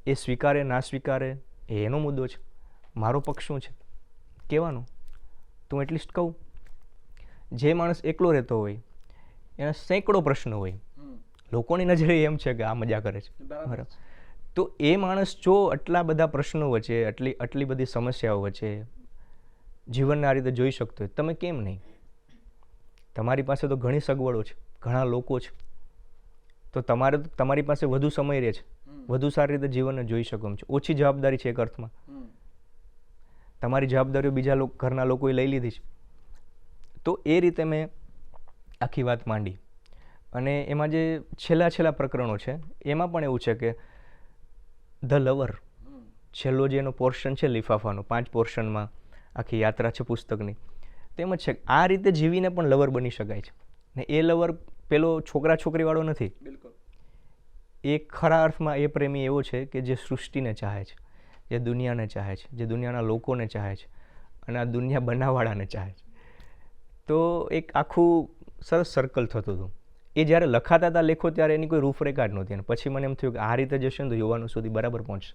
એ સ્વીકારે ના સ્વીકારે એ એનો મુદ્દો છે. મારો પક્ષ શું છે કહેવાનો, તો હું એટલીસ્ટ કહું. જે માણસ એકલો રહેતો હોય એના સેંકડો પ્રશ્નો હોય, લોકોની નજરે એમ છે કે આ મજા કરે છે, બરાબર. તો એ માણસ જો આટલા બધા પ્રશ્નો વચ્ચે, આટલી બધી સમસ્યાઓ વચ્ચે જીવનને આ રીતે જોઈ શકતો હોય, તમે કેમ નહીં? તમારી પાસે તો ઘણી સગવડો છે, ઘણા લોકો છે, તો તમારી પાસે વધુ સમય રહે છે, વધુ સારી રીતે જીવનને જોઈ શકો એમ છે. ઓછી જવાબદારી છે એક અર્થમાં. તમારી જવાબદારીઓ બીજા ઘરના લોકોએ લઈ લીધી છે. તો એ રીતે મેં આખી વાત માંડી. અને એમાં જે છેલ્લા પ્રકરણો છે એમાં પણ એવું છે કે ધ લવર, છેલ્લો જે એનો પોર્શન છે લિફાફાનો, 5 પોર્શનમાં આખી યાત્રા છે પુસ્તકની, તેમ જ છે આ રીતે જીવીને પણ લવર બની શકાય છે. ને એ લવર પેલો છોકરા છોકરીવાળો નથી. એ ખરા અર્થમાં એ પ્રેમી એવો છે કે જે સૃષ્ટિને ચાહે છે, જે દુનિયાને ચાહે છે, જે દુનિયાના લોકોને ચાહે છે, અને આ દુનિયા બનાવવાળાને ચાહે છે. તો એક આખું સરસ સર્કલ થતું હતું. એ જ્યારે લખાતા હતા લેખો ત્યારે એની કોઈ રૂપરેખા જ નહોતી. અને પછી મને એમ થયું કે આ રીતે જશે ને તો યુવાનો સુધી બરાબર પહોંચશે.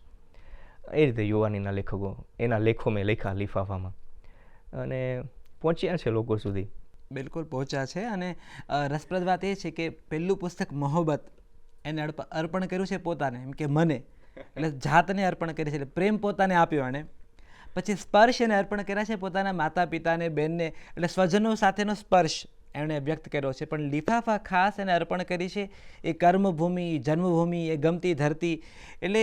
એ રીતે યુવાનીના એના લેખો મેં લખ્યા લિફાફામાં, અને પહોંચ્યા છે લોકો સુધી. બિલકુલ પહોંચ્યા છે. અને રસપ્રદ વાત એ છે કે પહેલું પુસ્તક મોહબ્બત એને અર્પણ કર્યું છે પોતાને, એમ કે મને, એટલે જાતને અર્પણ કરી છે, એટલે પ્રેમ પોતાને આપ્યો એણે. પછી સ્પર્શ એને અર્પણ કર્યા છે પોતાના માતા પિતાને, બેનને, એટલે સ્વજનો સાથેનો સ્પર્શ એણે વ્યક્ત કર્યો છે. પણ લિફાફા ખાસ એને અર્પણ કરી છે એ કર્મભૂમિ, જન્મભૂમિ, એ ગમતી ધરતી. એટલે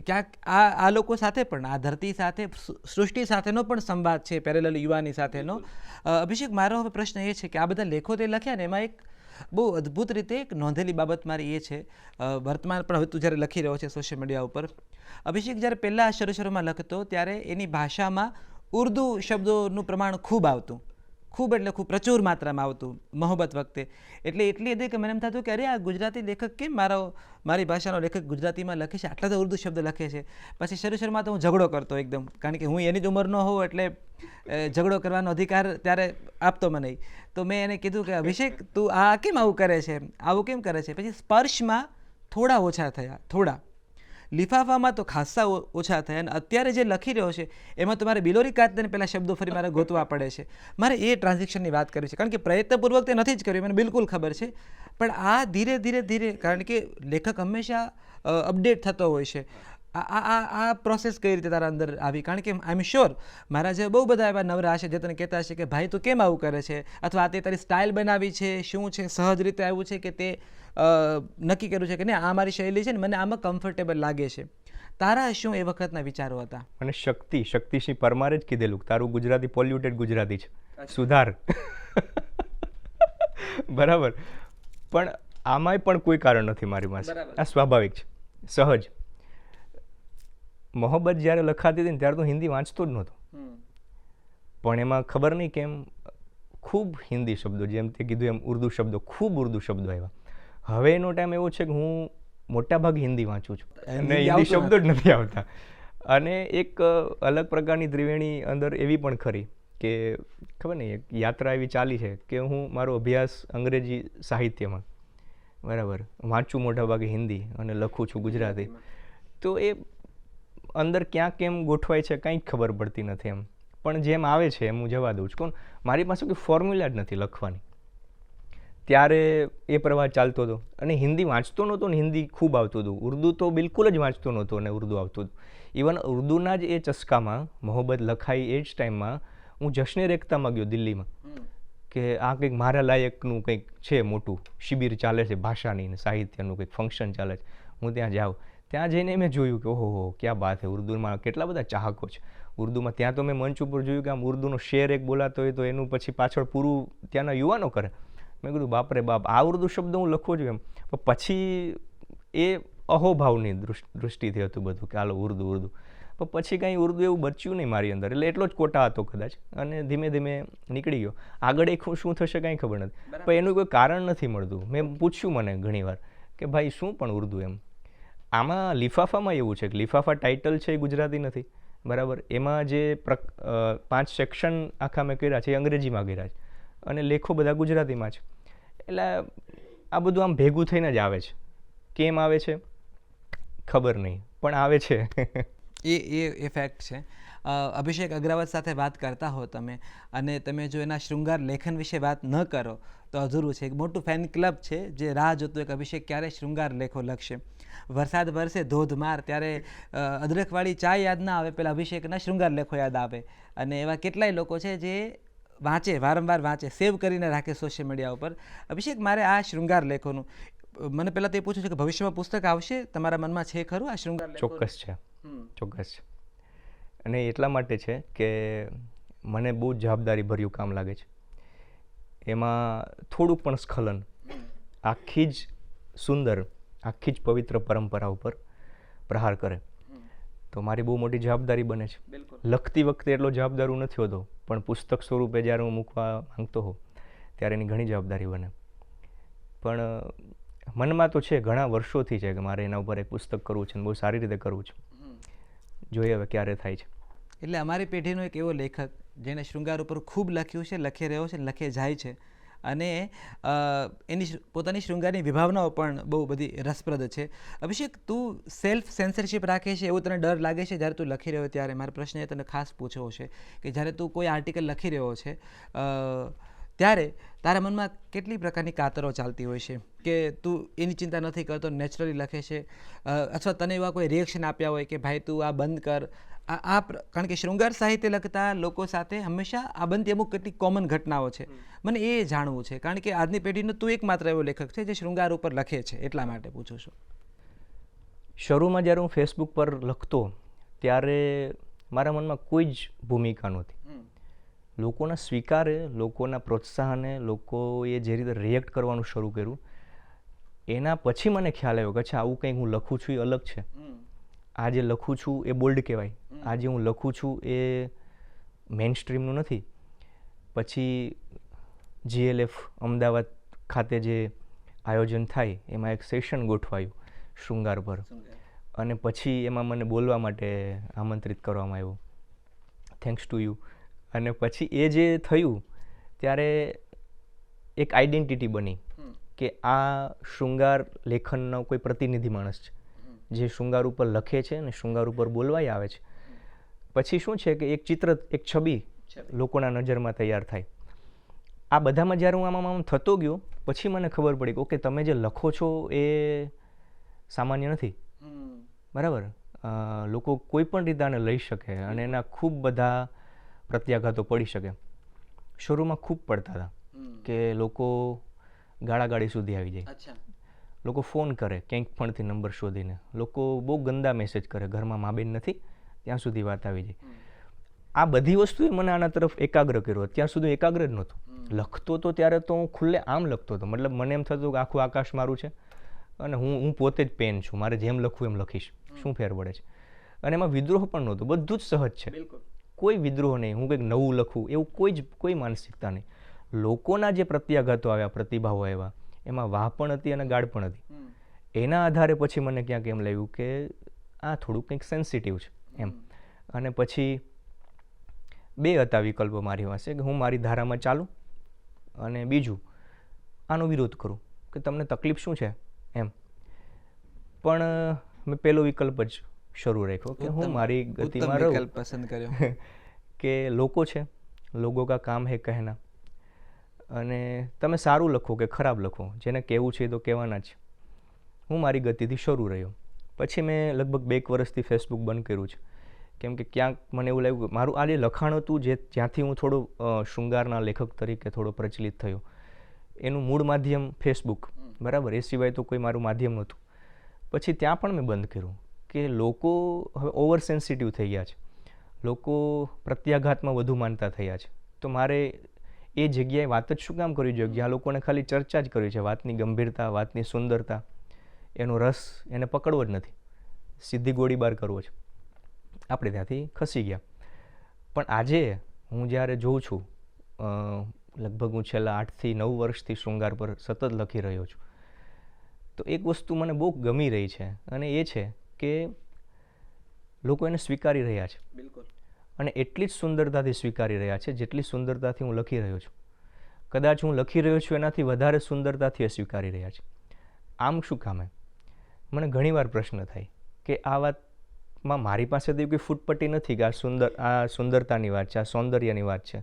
ક્યાંક આ લોકો સાથે પણ, આ ધરતી સાથે, સૃષ્ટિ સાથેનો પણ સંવાદ છે, પેરેલલ યુવાની સાથેનો. અભિષેક, મારો હવે પ્રશ્ન એ છે કે આ બધા લેખો તે લખ્યા ને, એમાં એક બહુ અદ્ભુત રીતે એક નોંધેલી બાબત મારી એ છે, વર્તમાન પણ હવે તું જ્યારે લખી રહ્યો છે સોશિયલ મીડિયા ઉપર, અભિષેક જ્યારે પહેલાં શરૂમાં લખતો ત્યારે એની ભાષામાં ઉર્દુ શબ્દોનું પ્રમાણ ખૂબ આવતું, ખૂબ એટલે ખૂબ પ્રચુર માત્રામાં આવતું મોહબ્બત વખતે. એટલે એટલી હતી કે મને એમ થતું કે અરે આ ગુજરાતી લેખક કેમ મારી ભાષાનો લેખક ગુજરાતીમાં લખે છે, આટલા તો ઉર્દુ શબ્દ લખે છે. પછી શરૂમાં તો હું ઝઘડો કરતો એકદમ, કારણ કે હું એની જ ઉંમરનો હોઉં, એટલે ઝઘડો કરવાનો અધિકાર ત્યારે આપતો મને. તો મેં એને કીધું કે અભિષેક તું આ કેમ આવું કરે છે, આવું કેમ કરે છે. પછી સ્પર્શમાં થોડા ઓછા થયા, થોડા લિફાફામાં તો ખાસ્સા ઓછા થયા. અને અત્યારે જે લખી રહ્યો છે એમાં તો મારે બિલોરી કાતને પહેલાં શબ્દો ફરી મારે ગોતવા પડે છે. મારે એ ટ્રાન્ઝેક્શનની વાત કરવી છે, કારણ કે પ્રયત્નપૂર્વક તે નથી જ કર્યું, મને બિલકુલ ખબર છે. પણ આ ધીરે ધીરે, કારણ કે લેખક હંમેશા અપડેટ થતો હોય છે. આ પ્રોસેસ કઈ રીતે તારા અંદર આવી? કારણ કે આઈ એમ શ્યોર મારા જે બહુ બધા એવા નવરા હશે જે તને કહેતા હશે કે ભાઈ તું કેમ આવું કરે છે, અથવા આ તે તારી સ્ટાઇલ બનાવી છે, શું છે, સહજ રીતે આવ્યું છે કે તે નક્કી કર્યું છે કે નહીં આ મારી શૈલી છે ને મને આમાં કમ્ફર્ટેબલ લાગે છે. તારા શું એ વખતના વિચારો હતા? અને શક્તિસિંહ પરમારે જ કીધેલું તારું ગુજરાતી પોલ્યુટેડ ગુજરાતી છે, સુધાર. બરાબર. પણ આમાંય પણ કોઈ કારણ નથી મારી પાસે, આ સ્વાભાવિક છે, સહજ. મોહબ્બત જ્યારે લખાતી હતી ને ત્યારે તો હિન્દી વાંચતો જ નહોતો, પણ એમાં ખબર નહીં કેમ ખૂબ હિન્દી શબ્દો, જેમ તે કીધું એમ ઉર્દુ શબ્દો, ખૂબ ઉર્દુ શબ્દો આવ્યા. હવે એનો ટાઈમ એવો છે કે હું મોટાભાગે હિન્દી વાંચું છું અને હિન્દી હિન્દી આવતું શબ્દો જ નથી આવતા. અને એક અલગ પ્રકારની ત્રિવેણી અંદર એવી પણ ખરી કે ખબર નહીં એક યાત્રા એવી ચાલી છે કે હું મારો અભ્યાસ અંગ્રેજી સાહિત્યમાં બરાબર વાંચું મોટાભાગે હિન્દી અને લખું છું ગુજરાતી. તો એ અંદર ક્યાં કેમ ગોઠવાય છે કંઈ જ ખબર પડતી નથી એમ. પણ જેમ આવે છે એમ હું જવા દઉં છું. મારી પાસે કોઈ ફોર્મ્યુલા જ નથી લખવાની. ત્યારે એ પ્રવાહ ચાલતો હતો અને હિન્દી વાંચતો નહોતો ને હિન્દી ખૂબ આવતું હતું. ઉર્દુ તો બિલકુલ જ વાંચતો નહોતો અને ઉર્દુ આવતું હતું. ઇવન ઉર્દુના જ એ ચસ્કામાં મોહબ્બત લખાઈ એ જ ટાઈમમાં હું જશ્ને રેખતામાં ગયો દિલ્હીમાં કે આ કંઈક મારા લાયકનું કંઈક છે મોટું શિબિર ચાલે છે ભાષાની ને સાહિત્યનું કંઈક ફંક્શન ચાલે છે. હું ત્યાં જાઉં ત્યાં જઈને મેં જોયું કે ઓહો ક્યાં બાત છે ઉર્દુમાં કેટલા બધા ચાહકો છે ઉર્દુમાં. ત્યાં તો મેં મંચ ઉપર જોયું કે આમ ઉર્દુનો શેર એક બોલાતો હોય તો એનું પછી પાછળ પૂરું ત્યાંના યુવાનો કરે. મેં કીધું બાપરે બાપ આ ઉર્દુ શબ્દ હું લખું છું એમ. પણ પછી એ અહોભાવની દૃષ્ટિથી હતું બધું કે હાલો ઉર્દુ ઉર્દુ. પણ પછી કાંઈ ઉર્દુ એવું બચ્યું નહીં મારી અંદર. એટલે એટલો જ કોટા હતો કદાચ અને ધીમે ધીમે નીકળી ગયો. આગળ એક શું થશે કાંઈ ખબર નથી. પણ એનું કોઈ કારણ નથી મળતું. મેં પૂછ્યું મને ઘણીવાર કે ભાઈ શું પણ ઉર્દુ એમ. આમાં લિફાફામાં એવું છે કે લિફાફા ટાઇટલ છે એ ગુજરાતી નથી બરાબર. એમાં જે 5 સેક્શન આખા મેં કર્યા છે એ અંગ્રેજીમાં કર્યા છે અને લેખો બધા ગુજરાતીમાં છે. એટલે આ બધું આમ ભેગું થઈને જ આવે છે. કેમ આવે છે ખબર નહીં પણ આવે છે. એ ફેક્ટ છે. અભિષેક અગ્રવાલ સાથે વાત કરતા હો તમે અને તમે જો એના શૃંગાર લેખન વિશે વાત ન કરો તો અધૂરું છે. એક મોટું ફેન ક્લબ છે જે રાહ જોતું એક અભિષેક ક્યારે શૃંગાર લેખો લખશે. વરસાદ વરસે ધોધમાર ત્યારે અદરકવાળી ચા યાદ ના આવે પહેલાં અભિષેકના શૃંગાર લેખો યાદ આવે. અને એવા કેટલાય લોકો છે જે વાંચે વારંવાર વાંચે સેવ કરીને રાખે સોશિયલ મીડિયા ઉપર. અભિષેક મારે આ શૃંગાર લેખોનું મને પહેલાં તો એ પૂછ્યું છે કે ભવિષ્યમાં પુસ્તક આવશે તમારા મનમાં છે ખરું આ શૃંગાર લેખો? ચોક્કસ છે ચોક્કસ છે. અને એટલા માટે છે કે મને બહુ જવાબદારી ભર્યું કામ લાગે છે. એમાં થોડુંક પણ સ્ખલન આખી જ સુંદર આખી જ પવિત્ર પરંપરા ઉપર પ્રહાર કરે તો મારી બહુ મોટી જવાબદારી બને છે. લખતી વખતે એટલો જવાબદાર હું નથી હોતો પણ પુસ્તક સ્વરૂપે જ્યારે હું મૂકવા માંગતો હોઉં ત્યારે એની ઘણી જવાબદારી બને. પણ મનમાં તો છે ઘણા વર્ષોથી છે કે મારે એના ઉપર એક પુસ્તક કરવું છે અને બહુ સારી રીતે કરવું છે. જોઈએ હવે ક્યારે થાય છે. એટલે અમારી પેઢીનો એક એવો લેખક જેણે શૃંગાર ઉપર ખૂબ લખ્યું છે, લખી રહ્યો છે, લખે જાય છે અને એની પોતાની શૃંગારની વિભાવનાઓ પણ બહુ બધી રસપ્રદ છે. અભિષેક તું સેલ્ફ સેન્સરશિપ રાખે છે એવું તને ડર લાગે છે જ્યારે તું લખી રહ્યો ત્યારે? મારો પ્રશ્ન એ તને ખાસ પૂછવો છે કે જ્યારે તું કોઈ આર્ટિકલ લખી રહ્યો છે ત્યારે તારા મનમાં કેટલી પ્રકારની કાતરો ચાલતી હોય છે કે તું એની ચિંતા નથી કરતો, નેચરલી લખે છે અથવા તને એવા કોઈ રિએક્શન આપ્યા હોય કે ભાઈ તું આ બંધ કર કારણ કે શૃંગાર સાહિત્ય લખતા લોકો સાથે હંમેશા આ બનતી અમુક કેટલીક કોમન ઘટનાઓ છે. મને એ જાણવું છે કારણ કે આજની પેઢીનો તું એકમાત્ર એવો લેખક છે જે શૃંગાર ઉપર લખે છે એટલા માટે પૂછું છું. શરૂમાં જ્યારે હું ફેસબુક પર લખતો ત્યારે મારા મનમાં કોઈ જ ભૂમિકા નહોતી. લોકોના સ્વીકારે, લોકોના પ્રોત્સાહને, લોકોએ જે રીતે રિએક્ટ કરવાનું શરૂ કર્યું એના પછી મને ખ્યાલ આવ્યો કે અચ્છા આવું કંઈક હું લખું છું એ અલગ છે. આ જે લખું છું એ બોલ્ડ કહેવાય. આ જે હું લખું છું એ મેઇન સ્ટ્રીમનું નથી. પછી GLF અમદાવાદ ખાતે જે આયોજન થાય એમાં એક સેશન ગોઠવાયું શૃંગાર પર અને પછી એમાં મને બોલવા માટે આમંત્રિત કરવામાં આવ્યો. Thanks to you. અને પછી એ જે થયું ત્યારે એક આઈડેન્ટિટી બની કે આ શૃંગાર લેખનનો કોઈ પ્રતિનિધિ માણસ છે જે શૃંગાર ઉપર લખે છે અને શૃંગાર ઉપર બોલવાય આવે છે. પછી શું છે કે એક ચિત્ર, એક છબી લોકોના નજરમાં તૈયાર થાય. આ બધામાં જ્યારે હું આમાં થતો ગયો પછી મને ખબર પડી કે ઓકે તમે જે લખો છો એ સામાન્ય નથી બરાબર. લોકો કોઈ પણ રીતે આને લઈ શકે અને એના ખૂબ બધા પ્રત્યાઘાતો પડી શકે. શરૂમાં ખૂબ પડતા હતા કે લોકો ગાળાગાળી સુધી આવી જાય, લોકો ફોન કરે ક્યાંક પણથી નંબર શોધીને, લોકો બહુ ગંદા મેસેજ કરે, ઘરમાં મા બેન નથી ત્યાં સુધી વાત આવી જાય. આ બધી વસ્તુએ મને આના તરફ એકાગ્ર કર્યો. ત્યાં સુધી એકાગ્ર જ નહોતો. લખતો તો ત્યારે તો હું ખુલ્લે આમ લખતો હતો. મતલબ મને એમ થતું કે આખું આકાશ મારું છે અને હું પોતે જ પેન છું, મારે જેમ લખવું એમ લખીશ, શું ફેર પડે છે. અને એમાં વિદ્રોહ પણ નહોતો, બધું જ સહજ છે, કોઈ વિદ્રોહ નહીં, હું કંઈક નવું લખું એવું કોઈ માનસિકતા નહીં. લોકોના જે પ્રત્યાઘાતો આવ્યા, પ્રતિભાવો આવ્યા એમાં વાહ પણ હતી અને ગાળ પણ હતી. એના આધારે પછી મને ક્યાંક એમ લાગ્યું કે આ થોડુંક કંઈક સેન્સિટિવ છે એમ. અને પછી 2 હતા વિકલ્પો મારી પાસે કે હું મારી ધારામાં ચાલું અને બીજું આનો વિરોધ કરું કે તમને તકલીફ શું છે એમ. પણ મેં પહેલો વિકલ્પ જ શરૂ રાખ્યો કે હું મારી ગતિમાં રહું. વિકલ્પ પસંદ કર્યો કે લોકો છે, લોગો કા કામ હે કહેના, અને તમે સારું લખો કે ખરાબ લખો, જેને કહેવું છે એ તો કહેવાના જ. હું મારી ગતિથી શરૂ રહ્યો. પછી મેં લગભગ 2 વર્ષથી ફેસબુક બંધ કર્યું છે, કેમ કે ક્યાંક મને એવું લાગ્યું કે મારું આ જે લખાણ હતું, જ્યાંથી હું થોડો શૃંગારના લેખક તરીકે થોડો પ્રચલિત થયો, એનું મૂળ માધ્યમ ફેસબુક, બરાબર, એ સિવાય તો કોઈ મારું માધ્યમ નહોતું. પછી ત્યાં પણ મેં બંધ કર્યું કે લોકો હવે ઓવર સેન્સિટિવ થઈ ગયા છે, લોકો પ્રત્યાઘાતમાં વધુ માનતા થયા છે. તો મારે એ જગ્યાએ વાત જ શું કામ કરવી જોઈએ જ્યાં લોકોને ખાલી ચર્ચા જ કરવી છે, વાતની ગંભીરતા, વાતની સુંદરતા, એનો રસ એને પકડવો જ નથી, સીધી ગોળીબાર કરવો છે. આપણે ત્યાંથી ખસી ગયા. પણ આજે હું જ્યારે જોઉં છું, લગભગ હું છેલ્લા 8 થી 9 વર્ષથી શૃંગાર પર સતત લખી રહ્યો છું, તો એક વસ્તુ મને બહુ ગમી રહી છે, અને એ છે કે લોકો એને સ્વીકારી રહ્યા છે. બિલકુલ. અને એટલી જ સુંદરતાથી સ્વીકારી રહ્યા છે જેટલી સુંદરતાથી હું લખી રહ્યો છું. કદાચ હું લખી રહ્યો છું એનાથી વધારે સુંદરતાથી એ સ્વીકારી રહ્યા છે. આમ શું કામે? મને ઘણીવાર પ્રશ્ન થાય કે આ વાતમાં મારી પાસે તો કોઈ ફૂટપટ્ટી નથી કે આ સુંદરતાની વાત છે, આ સૌંદર્યની વાત છે,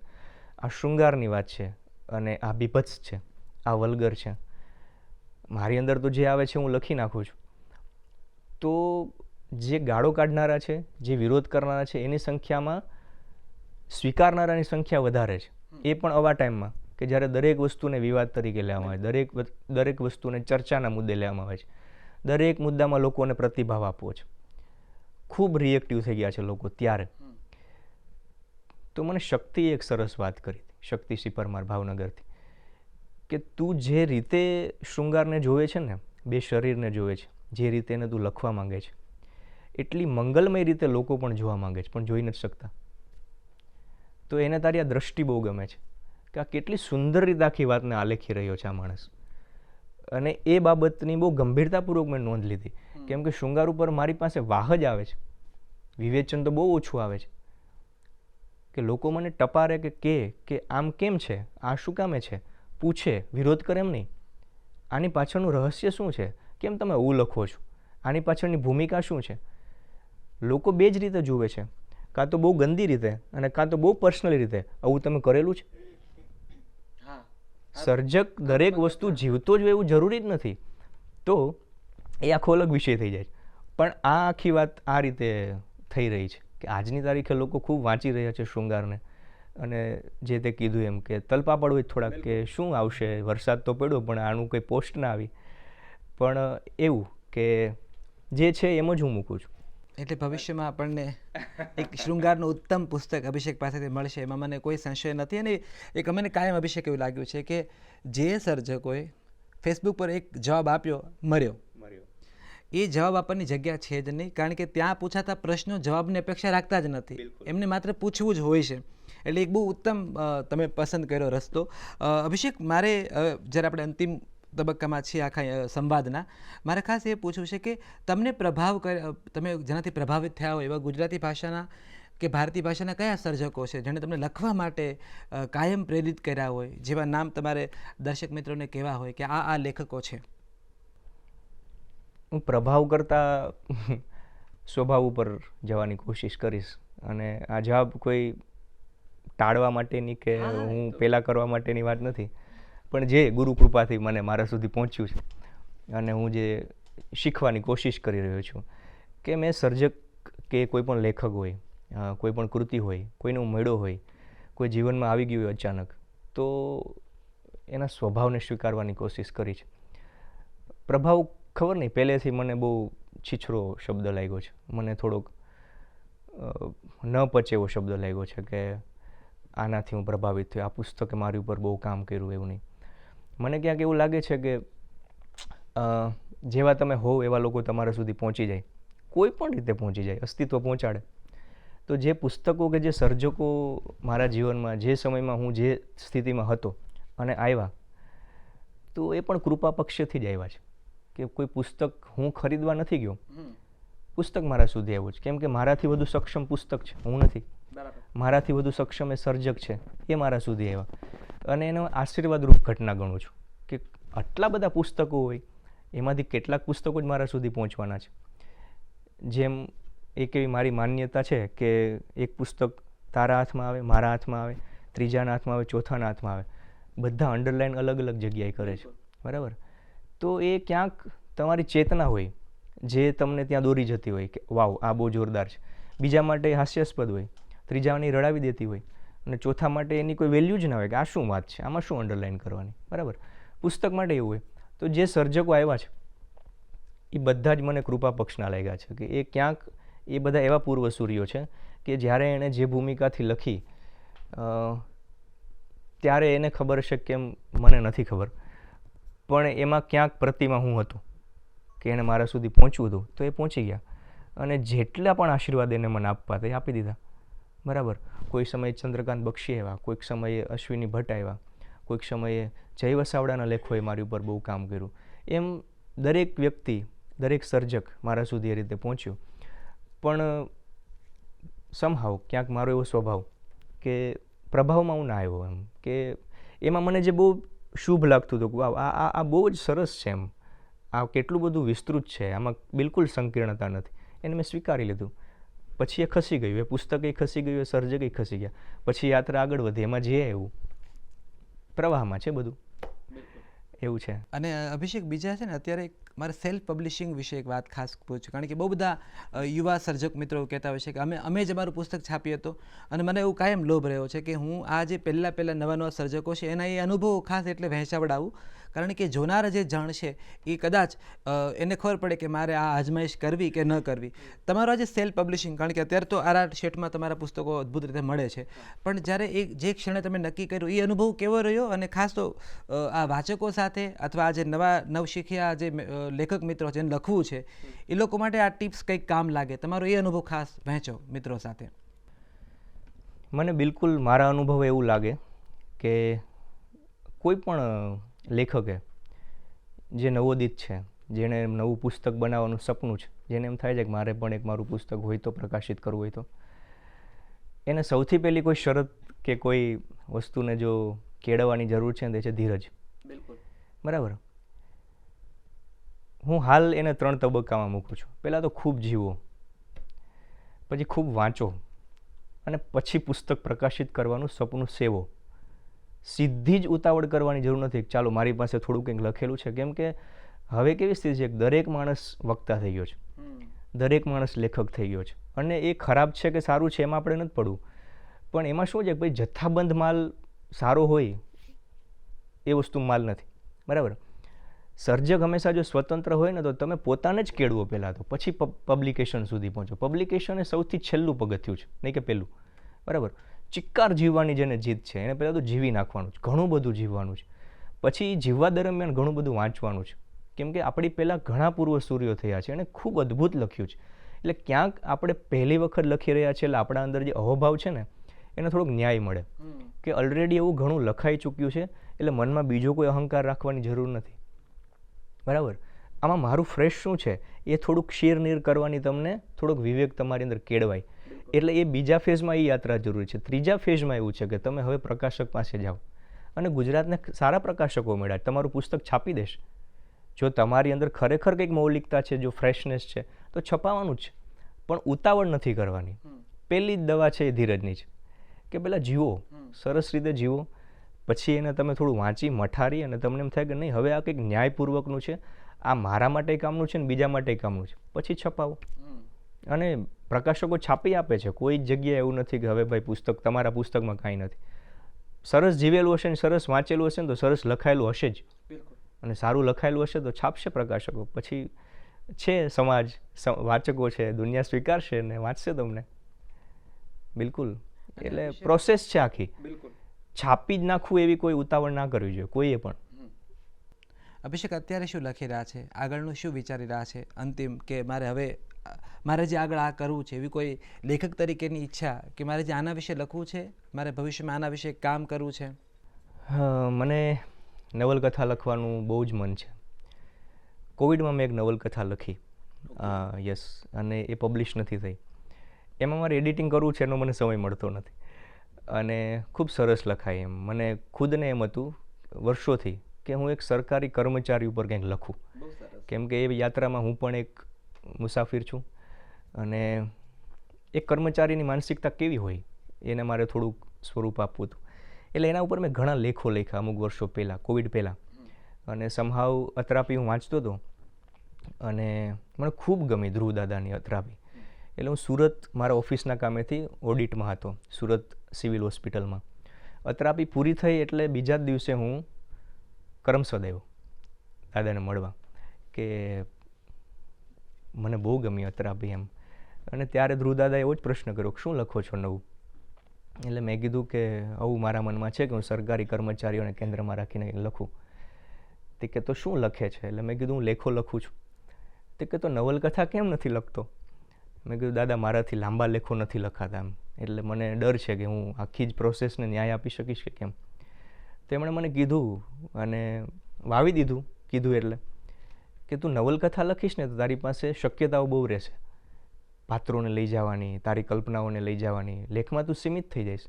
આ શૃંગારની વાત છે, અને આ બીભત્સ છે, આ વલ્ગર છે. મારી અંદર તો જે આવે છે હું લખી નાખું છું. તો જે ગાળો કાઢનારા છે, જે વિરોધ કરનારા છે, એની સંખ્યામાં સ્વીકારનારાની સંખ્યા વધારે છે. એ પણ આવા ટાઈમમાં કે જ્યારે દરેક વસ્તુને વિવાદ તરીકે લેવામાં આવે, દરેક વસ્તુને ચર્ચાના મુદ્દે લેવામાં આવે છે, દરેક મુદ્દામાં લોકોને પ્રતિભાવ આપવો છે. ખૂબ રિએક્ટિવ થઈ ગયા છે લોકો ત્યારે. તો મને શક્તિએ એક સરસ વાત કરી હતી, શક્તિ સી પરમાર ભાવનગરથી, કે તું જે રીતે શૃંગારને જોવે છે ને, બે શરીરને જોવે છે, જે રીતે એને તું લખવા માંગે છે, એટલી મંગલમય રીતે લોકો પણ જોવા માંગે છે, પણ જોઈ નથી શકતા. તો એને તારી આ દ્રષ્ટિ બહુ ગમે છે કે આ કેટલી સુંદર રીતે આખી વાતને આલેખી રહ્યો છે આ માણસ. અને એ બાબતની બહુ ગંભીરતાપૂર્વક મેં નોંધ લીધી, કેમ કે શૃંગાર ઉપર મારી પાસે વાહ જ આવે છે, વિવેચન તો બહુ ઓછું આવે છે. કે લોકો મને ટપારે કે આમ કેમ છે, આ શું કામે છે, પૂછે, વિરોધ કરે એમ નહીં. આની પાછળનું રહસ્ય શું છે, કેમ તમે આવું લખો છો, આની પાછળની ભૂમિકા શું છે. લોકો બે જ રીતે જુએ છે, કાં તો બહુ ગંદી રીતે અને કાં તો બહુ પર્સનલી રીતે. આવું તમે કરેલું છે? સર્જક દરેક વસ્તુ જીવતો જ એવું જરૂરી જ નથી. તો એ આખો અલગ વિષય થઈ જાય. પણ આ આખી વાત આ રીતે થઈ રહી છે કે આજની તારીખે લોકો ખૂબ વાંચી રહ્યા છે શૃંગારને. અને જે તે કીધું એમ કે તલપાપડ હોય થોડાક કે શું આવશે, વરસાદ તો પડ્યો પણ આનું કંઈ પોસ્ટ ના આવી. પણ એવું કે જે છે એમ જ હું મૂકું છું. એટલે ભવિષ્યમાં આપણને એક શૃંગારનું ઉત્તમ પુસ્તક અભિષેક પાસેથી મળશે, એમાં મને કોઈ સંશય નથી. અને એક અમને કાયમ અભિષેક એવું લાગ્યું છે કે જે સર્જકોએ ફેસબુક પર એક જવાબ આપ્યો, મર્યો, એ જવાબ આપવાની જગ્યા છે જ નહીં, કારણ કે ત્યાં પૂછાતા પ્રશ્નો જવાબની અપેક્ષા રાખતા જ નથી, એમને માત્ર પૂછવું જ હોય છે. એટલે એક બહુ ઉત્તમ તમે પસંદ કર્યો રસ્તો. અભિષેક, મારે જ્યારે આપણે અંતિમ તબક્કામાં છીએ આખા સંવાદના, મારે ખાસ એ પૂછવું છે કે તમને તમે જેનાથી પ્રભાવિત થયા હોય એવા ગુજરાતી ભાષાના કે ભારતીય ભાષાના કયા સર્જકો છે જેણે તમને લખવા માટે કાયમ પ્રેરિત કર્યા હોય, જેવા નામ તમારે દર્શક મિત્રોને કહેવા હોય કે આ લેખકો છે? હું પ્રભાવ કરતાં સ્વભાવ ઉપર જવાની કોશિશ કરીશ. અને આ જવાબ કોઈ ટાળવા માટેની કે હું પહેલાં કરવા માટેની વાત નથી, પણ જે ગુરુ કૃપાથી મને મારા સુધી પહોંચ્યું છે અને હું જે શીખવાની કોશિશ કરી રહ્યો છું કે મેં સર્જક કે કોઈ પણ લેખક હોય, કોઈ પણ કૃતિ હોય, કોઈનો મેળો હોય, કોઈ જીવનમાં આવી ગયું હોય અચાનક, તો એના સ્વભાવને સ્વીકારવાની કોશિશ કરી છે. પ્રભાવ ખબર નહીં, પહેલેથી મને બહુ છીછરો શબ્દ લાગ્યો છે, મને થોડોક ન પચે એવો શબ્દ લાગ્યો છે કે આનાથી હું પ્રભાવિત થયો, આ પુસ્તકે મારી ઉપર બહુ કામ કર્યું, એવું નહીં. મને ક્યાંક એવું લાગે છે કે જેવા તમે હોવ એવા લોકો તમારા સુધી પહોંચી જાય, કોઈ પણ રીતે પહોંચી જાય, અસ્તિત્વ પહોંચાડે. તો જે પુસ્તકો કે જે સર્જકો મારા જીવનમાં જે સમયમાં હું જે સ્થિતિમાં હતો અને આવ્યા, તો એ પણ કૃપા પક્ષથી જ આવ્યા છે. કે કોઈ પુસ્તક હું ખરીદવા નથી ગયો, પુસ્તક મારા સુધી આવ્યું છે. કેમ કે મારાથી વધુ સક્ષમ પુસ્તક છે, હું નથી. મારાથી વધુ સક્ષમ એ સર્જક છે, એ મારા સુધી આવ્યા. અને એનો આશીર્વાદરૂપ ઘટના ગણું છું કે આટલા બધા પુસ્તકો હોય એમાંથી કેટલાક પુસ્તકો જ મારા સુધી પહોંચવાના છે. જેમ એક એવી મારી માન્યતા છે કે એક પુસ્તક તારા હાથમાં આવે, મારા હાથમાં આવે, ત્રીજાના હાથમાં આવે, ચોથાના હાથમાં આવે, બધા અંડરલાઈન અલગ અલગ જગ્યાએ કરે છે, બરાબર. તો એ ક્યાંક તમારી ચેતના હોય જે તમને ત્યાં દોરી જતી હોય કે વાવ આ બહુ જોરદાર છે. બીજા માટે હાસ્યાસ્પદ હોય, ત્રીજાની રડાવી દેતી હોય, અને ચોથા માટે એની કોઈ વેલ્યુ જ ના હોય કે આ શું વાત છે, આમાં શું અંડરલાઈન કરવાની, બરાબર. પુસ્તક માટે એવું હોય. તો જે સર્જકો આવ્યા છે એ બધા જ મને કૃપા પક્ષના લાગ્યા છે કે એ ક્યાંક એ બધા એવા પૂર્વસૂરીઓ છે કે જ્યારે એણે જે ભૂમિકાથી લખી ત્યારે એને ખબર હશે કેમ મને નથી ખબર, પણ એમાં ક્યાંક પ્રતિમા હું હતો કે એને મારા સુધી પહોંચવું હતું, તો એ પહોંચી ગયા. અને જેટલા પણ આશીર્વાદ એને મને આપવા હતા એ આપી દીધા, બરાબર. કોઈ સમયે ચંદ્રકાંત બક્ષી આવ્યા, કોઈક સમયે અશ્વિની ભટ્ટ આવ્યા, કોઈક સમયે જય વસાવડાના લેખોએ મારી ઉપર બહુ કામ કર્યું. એમ દરેક વ્યક્તિ, દરેક સર્જક મારા સુધી એ રીતે પહોંચ્યું. પણ સમહાવ ક્યાંક મારો એવો સ્વભાવ કે પ્રભાવમાં હું ના આવ્યો, એમ કે એમાં મને જે બહુ શુભ લાગતું હતું કે વાવ આ બહુ જ સરસ છે, એમ આ કેટલું બધું વિસ્તૃત છે, આમાં બિલકુલ સંકીર્ણતા નથી, એને મેં સ્વીકારી લીધું. પછી એ ખસી ગયું, એ પુસ્તકે ખસી ગયું, એ સર્જકે ખસી ગયા. પછી યાત્રા આગળ વધી, એમાં જે એવું પ્રવાહમાં છે બધું એવું છે. અને અભિષેક, બીજા છે ને અત્યારે મારે સેલ્ફ પબ્લિશિંગ વિશે એક વાત ખાસ પૂછું, કારણ કે બહુ બધા યુવા સર્જક મિત્રો કહેતા હોય છે કે અમે જ અમારું પુસ્તક છાપ્યું હતું. અને મને એવું કાયમ લોભ રહ્યો છે કે હું આ જે પહેલાં નવા સર્જકો છે એના એ અનુભવો ખાસ એટલે વહેંચાવડાવું, કારણ કે જોનાર જે જણ છે એ કદાચ એને ખબર પડે કે મારે આ અજમાઈશ કરવી કે ન કરવી. તમારું આ જે સેલ્ફ પબ્લિશિંગ, કારણ કે અત્યારે તો આર શેટમાં તમારા પુસ્તકો અદ્ભુત રીતે મળે છે, પણ જ્યારે જે ક્ષણે તમે નક્કી કર્યું એ અનુભવ કેવો રહ્યો? અને ખાસ તો આ વાચકો સાથે અથવા આ જે નવશીખ્યા જે લેખક મિત્રો જેને લખવું છે એ લોકો માટે આ ટિપ્સ કંઈક કામ લાગે, તમારો એ અનુભવ ખાસ વહેંચો મિત્રો સાથે. મને બિલકુલ મારા અનુભવ એવું લાગે કે કોઈ પણ લેખકે જે નવોદિત છે, જેણે નવું પુસ્તક બનાવવાનું સપનું છે, જેને એમ થાય છે કે મારે પણ એક મારું પુસ્તક હોય તો પ્રકાશિત કરવું હોય તો એને સૌથી પહેલી કોઈ શરત કે કોઈ વસ્તુને જો કેળવવાની જરૂર છે ને તે છે ધીરજ. બરાબર. હું હાલ એને 3 તબક્કામાં મૂકું છું. પહેલાં તો ખૂબ જીવો, પછી ખૂબ વાંચો, અને પછી પુસ્તક પ્રકાશિત કરવાનું સપનું સેવો. સીધી જ ઉતાવળ કરવાની જરૂર નથી કે ચાલો મારી પાસે થોડું કંઈક લખેલું છે. કેમ કે હવે કેવી સ્થિતિ છે કે દરેક માણસ વક્તા થઈ ગયો છે, દરેક માણસ લેખક થઈ ગયો છે. અને એ ખરાબ છે કે સારું છે એમાં આપણે નથી પડવું, પણ એમાં શું છે કે ભાઈ જથ્થાબંધ માલ સારો હોય એ વસ્તુ માલ નથી, બરાબર. સર્જક હંમેશા જો સ્વતંત્ર હોય ને તો તમે પોતાને જ કેળવો પહેલાં, તો પછી પબ્લિકેશન સુધી પહોંચો. પબ્લિકેશન એ સૌથી છેલ્લું પગથિયું છે, નહીં કે પહેલું, બરાબર. ચિક્કાર જીવવાની જેને જીદ છે એને પહેલાં તો જીવી નાખવાનું છે, ઘણું બધું જીવવાનું છે. પછી જીવવા દરમિયાન ઘણું બધું વાંચવાનું છે, કેમ કે આપણી પહેલાં ઘણા પૂર્વસૂરીઓ થયા છે અને ખૂબ અદ્ભુત લખ્યું છે. એટલે ક્યાંક આપણે પહેલી વખત લખી રહ્યા છીએ એટલે આપણા અંદર જે અહોભાવ છે ને એને થોડોક ન્યાય મળે કે ઓલરેડી એવું ઘણું લખાઈ ચૂક્યું છે, એટલે મનમાં બીજો કોઈ અહંકાર રાખવાની જરૂર નથી, બરાબર. આમાં મારું ફ્રેશ શું છે એ થોડુંક શીરનીર કરવાની તમને થોડોક વિવેક તમારી અંદર કેળવાય. એટલે એ બીજા ફેઝમાં એ યાત્રા જરૂરી છે. ત્રીજા ફેઝમાં એવું છે કે તમે હવે પ્રકાશક પાસે જાઓ, અને ગુજરાતને સારા પ્રકાશકો મળ્યા, તમારું પુસ્તક છાપી દેશે. જો તમારી અંદર ખરેખર કંઈક મૌલિકતા છે, જો ફ્રેશનેસ છે, તો છપાવવાનું જ છે, પણ ઉતાવળ નથી કરવાની. પહેલી જ દવા છે એ ધીરજની છે કે પહેલાં જીવો, સરસ રીતે જીવો, પછી એને તમે થોડું વાંચી મઠારી અને તમને એમ થાય કે નહીં હવે આ કંઈક ન્યાયપૂર્વકનું છે, આ મારા માટે કામનું છે ને બીજા માટે કામનું છે, પછી છપાવો. અને પ્રકાશકો છાપી આપે છે, કોઈ જ જગ્યાએ એવું નથી કે હવે ભાઈ પુસ્તક તમારા પુસ્તકમાં કાંઈ નથી. સરસ જીવેલું હશે ને સરસ વાંચેલું હશે ને તો સરસ લખાયેલું હશે જ, અને સારું લખાયેલું હશે તો છાપશે પ્રકાશકો. પછી છે સમાજ, વાચકો છે, દુનિયા સ્વીકારશે ને વાંચશે તમને. બિલકુલ. એટલે પ્રોસેસ છે આખી. છાપી જ નાખવું એવી કોઈ ઉતાવળ ના કરવી જોઈએ કોઈએ પણ. અભિષેક, અત્યારે શું લખી રહ્યા છે? આગળનું શું વિચારી રહ્યા છે? અંતિમ કે મારે જે આગળ આ કરવું છે, એવી કોઈ લેખક તરીકેની ઈચ્છા કે મારે જે આના વિશે લખવું છે, મારે ભવિષ્યમાં આના વિશે કામ કરવું છે? મને નવલકથા લખવાનું બહુ જ મન છે, કોવિડમાં મેં એક નવલકથા લખી, યસ, અને એ પબ્લિશ નથી થઈ. એમાં મારે એડિટિંગ કરવું છે એનો મને સમય મળતો નથી, અને ખૂબ સરસ લખાય એમ. મને ખુદને એમ હતું વર્ષોથી કે હું એક સરકારી કર્મચારી ઉપર કંઈક લખું, કેમ કે એ યાત્રામાં હું પણ એક મુસાફિર છું, અને એક કર્મચારીની માનસિકતા કેવી હોય એને મારે થોડુંક સ્વરૂપ આપવું હતું. એટલે એના ઉપર મેં ઘણા લેખો લખ્યા અમુક વર્ષો પહેલાં, કોવિડ પહેલાં. અને સમહાવ અત્રાપી હું વાંચતો હતો અને મને ખૂબ ગમી ધ્રુવ દાદાની અત્રાપી. એટલે હું સુરત મારા ઓફિસના કામેથી ઓડિટમાં હતો, સુરત સિવિલ હોસ્પિટલમાં. અત્રાપી પૂરી થઈ એટલે બીજા જ દિવસે હું કરમસદ આવ્યો દાદાને મળવા, કે મને બહુ ગમી અત્રાપી એમ. અને ત્યારે ધ્રુવ દાદાએ એવો જ પ્રશ્ન કર્યો કે શું લખો છો નવું? એટલે મેં કીધું કે આવું મારા મનમાં છે કે હું સરકારી કર્મચારીઓને કેન્દ્રમાં રાખીને કંઈક લખું. તે કે તો શું લખે છે? એટલે મેં કીધું હું લેખો લખું છું. તે કે તો નવલકથા કેમ નથી લખતો? મેં કીધું દાદા મારાથી લાંબા લેખો નથી લખાતા એમ, એટલે મને ડર છે કે હું આખી જ પ્રોસેસને ન્યાય આપી શકીશ કે કેમ. તો એમણે મને કીધું અને વાવી દીધું. કીધું એટલે કે તું નવલકથા લખીશ ને તો તારી પાસે શક્યતાઓ બહુ રહેશે, પાત્રોને લઈ જવાની, તારી કલ્પનાઓને લઈ જવાની. લેખમાં તું સીમિત થઈ જઈશ.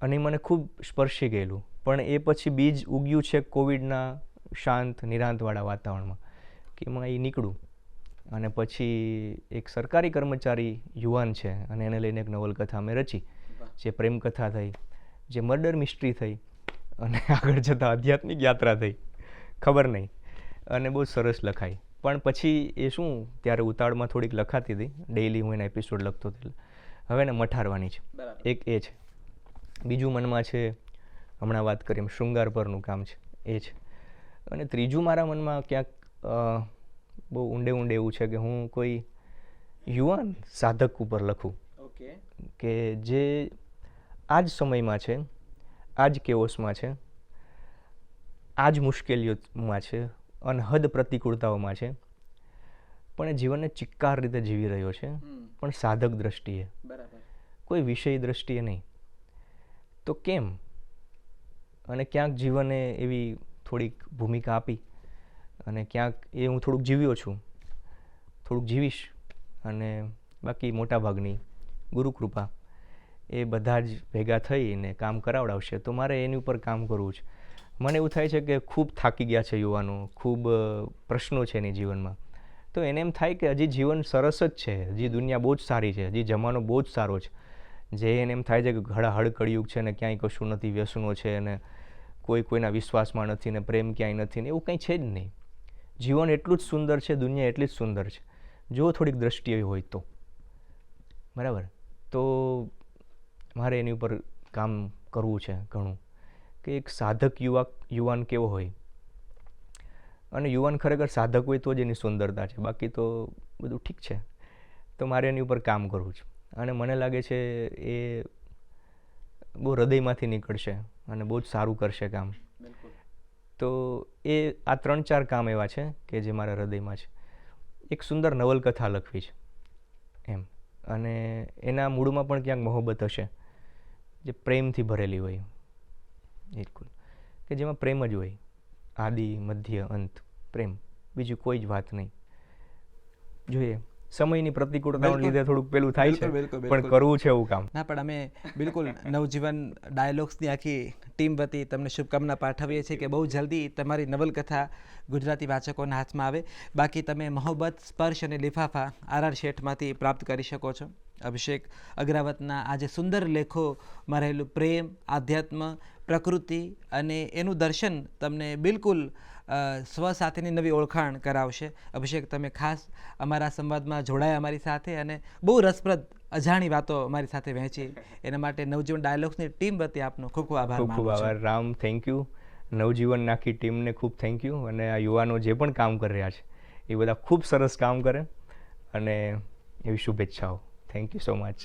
અને મને ખૂબ સ્પર્શી ગયેલું. પણ એ પછી બીજ ઉગ્યું છે કોવિડના શાંત નિરાંતવાળા વાતાવરણમાં, કે એમાં એ નીકળું. અને પછી એક સરકારી કર્મચારી યુવાન છે અને એને લઈને એક નવલકથા અમે રચી, જે પ્રેમકથા થઈ, જે મર્ડર મિસ્ટ્રી થઈ, અને આગળ જતાં આધ્યાત્મિક યાત્રા થઈ, ખબર નહીં. અને બહુ સરસ લખાઈ. પણ પછી એ શું ત્યારે ઉતાળમાં થોડીક લખાતી હતી, ડેઈલી હું એના એપિસોડ લખતો હતો. હવે એને મઠારવાની છે. એક એ છે. બીજું મનમાં છે, હમણાં વાત કરી એમ શૃંગાર પરનું કામ છે, એ છે. અને ત્રીજું મારા મનમાં ક્યાંક બહુ ઊંડે ઊંડે એવું છે કે હું કોઈ યુવાન સાધક ઉપર લખું, કે જે આ જ સમયમાં છે, આ જ કેઓસમાં છે, આ જ મુશ્કેલીઓમાં છે, અનહદ પ્રતિકૂળતાઓમાં છે, પણ એ જીવનને ચિક્કાર રીતે જીવી રહ્યો છે, પણ સાધક દ્રષ્ટિએ, કોઈ વિષય દ્રષ્ટિએ નહીં. તો કેમ? અને ક્યાંક જીવને એવી થોડીક ભૂમિકા આપી, અને ક્યાંક એ હું થોડુંક જીવ્યો છું, થોડુંક જીવીશ. અને બાકી મોટાભાગની ગુરુકૃપા એ બધા જ ભેગા થઈને કામ કરાવડાવશે. તો મારે એની ઉપર કામ કરવું છે. મને એવું થાય છે કે ખૂબ થાકી ગયા છે યુવાનો, ખૂબ પ્રશ્નો છે એની જીવનમાં. તો એને એમ થાય કે હજી જીવન સરસ જ છે, હજી દુનિયા બહુ જ સારી છે, હજી જમાનો બહુ જ સારો છે. જે એને એમ થાય છે કે હળ કળિયુગ છે ને ક્યાંય કશું નથી, વ્યસનો છે ને કોઈ કોઈના વિશ્વાસમાં નથી ને પ્રેમ ક્યાંય નથી ને એવું કંઈ છે જ નહીં. જીવન એટલું જ સુંદર છે, દુનિયા એટલી જ સુંદર છે, જો થોડીક દ્રષ્ટિએ હોય તો. બરાબર? તો મારે એની ઉપર કામ કરવું છે ઘણું, કે એક સાધક યુવાન કેવો હોય. અને યુવાન ખરેખર સાધક હોય તો જ એની સુંદરતા છે, બાકી તો બધું ઠીક છે. તો મારે એની ઉપર કામ કરવું છે. અને મને લાગે છે એ બહુ હૃદયમાંથી નીકળશે અને બહુ જ સારું કરશે કામ. તો એ આ 3-4 કામ એવા છે કે જે મારા હૃદયમાં છે. એક સુંદર નવલકથા લખવી છે એમ, અને એના મૂળમાં પણ ક્યાંક મોહબ્બત હશે, જે પ્રેમથી ભરેલી હોય, બિલકુલ, કે જેમાં પ્રેમ જ હોય, આદિ મધ્ય અંત પ્રેમ, બીજું કોઈ જ વાત નહીં. જોઈએ સમયની પ્રતિકૂળતાઓને લીધે થોડુંક પેલું થાય છે, પણ કરવું છે એવું કામ. ના, પણ અમે બિલકુલ નવજીવન ડાયલોગ્સની આખી ટીમ વતી તમને શુભકામના પાઠવીએ છીએ કે બહુ જલ્દી તમારી નવલકથા ગુજરાતી વાચકોના હાથમાં આવે. બાકી તમે મોહબ્બત, સ્પર્શ અને લિફાફા RR શેઠમાંથી પ્રાપ્ત કરી શકો છો. અભિષેક અગ્રાવતના આજે સુંદર લેખોમાં રહેલું પ્રેમ, આધ્યાત્મ, પ્રકૃતિ અને એનું દર્શન તમને બિલકુલ સ્વ સાથેની નવી ઓળખાણ કરાવશે. અભિષેક, તમે ખાસ અમારા સંવાદમાં જોડાયા અમારી સાથે અને બહુ રસપ્રદ અજાણી વાતો અમારી સાથે વહેંચી, એના માટે નવજીવન ડાયલોગ્સની ટીમ વતી આપનો ખૂબ ખૂબ આભાર. ખૂબ ખૂબ આભાર રામ, થેન્ક યુ. નવજીવન આખી ટીમને ખૂબ થેન્ક યુ. અને આ યુવાનો જે પણ કામ કરી રહ્યા છે એ બધા ખૂબ સરસ કામ કરે, અને એવી શુભેચ્છાઓ. Thank you so much.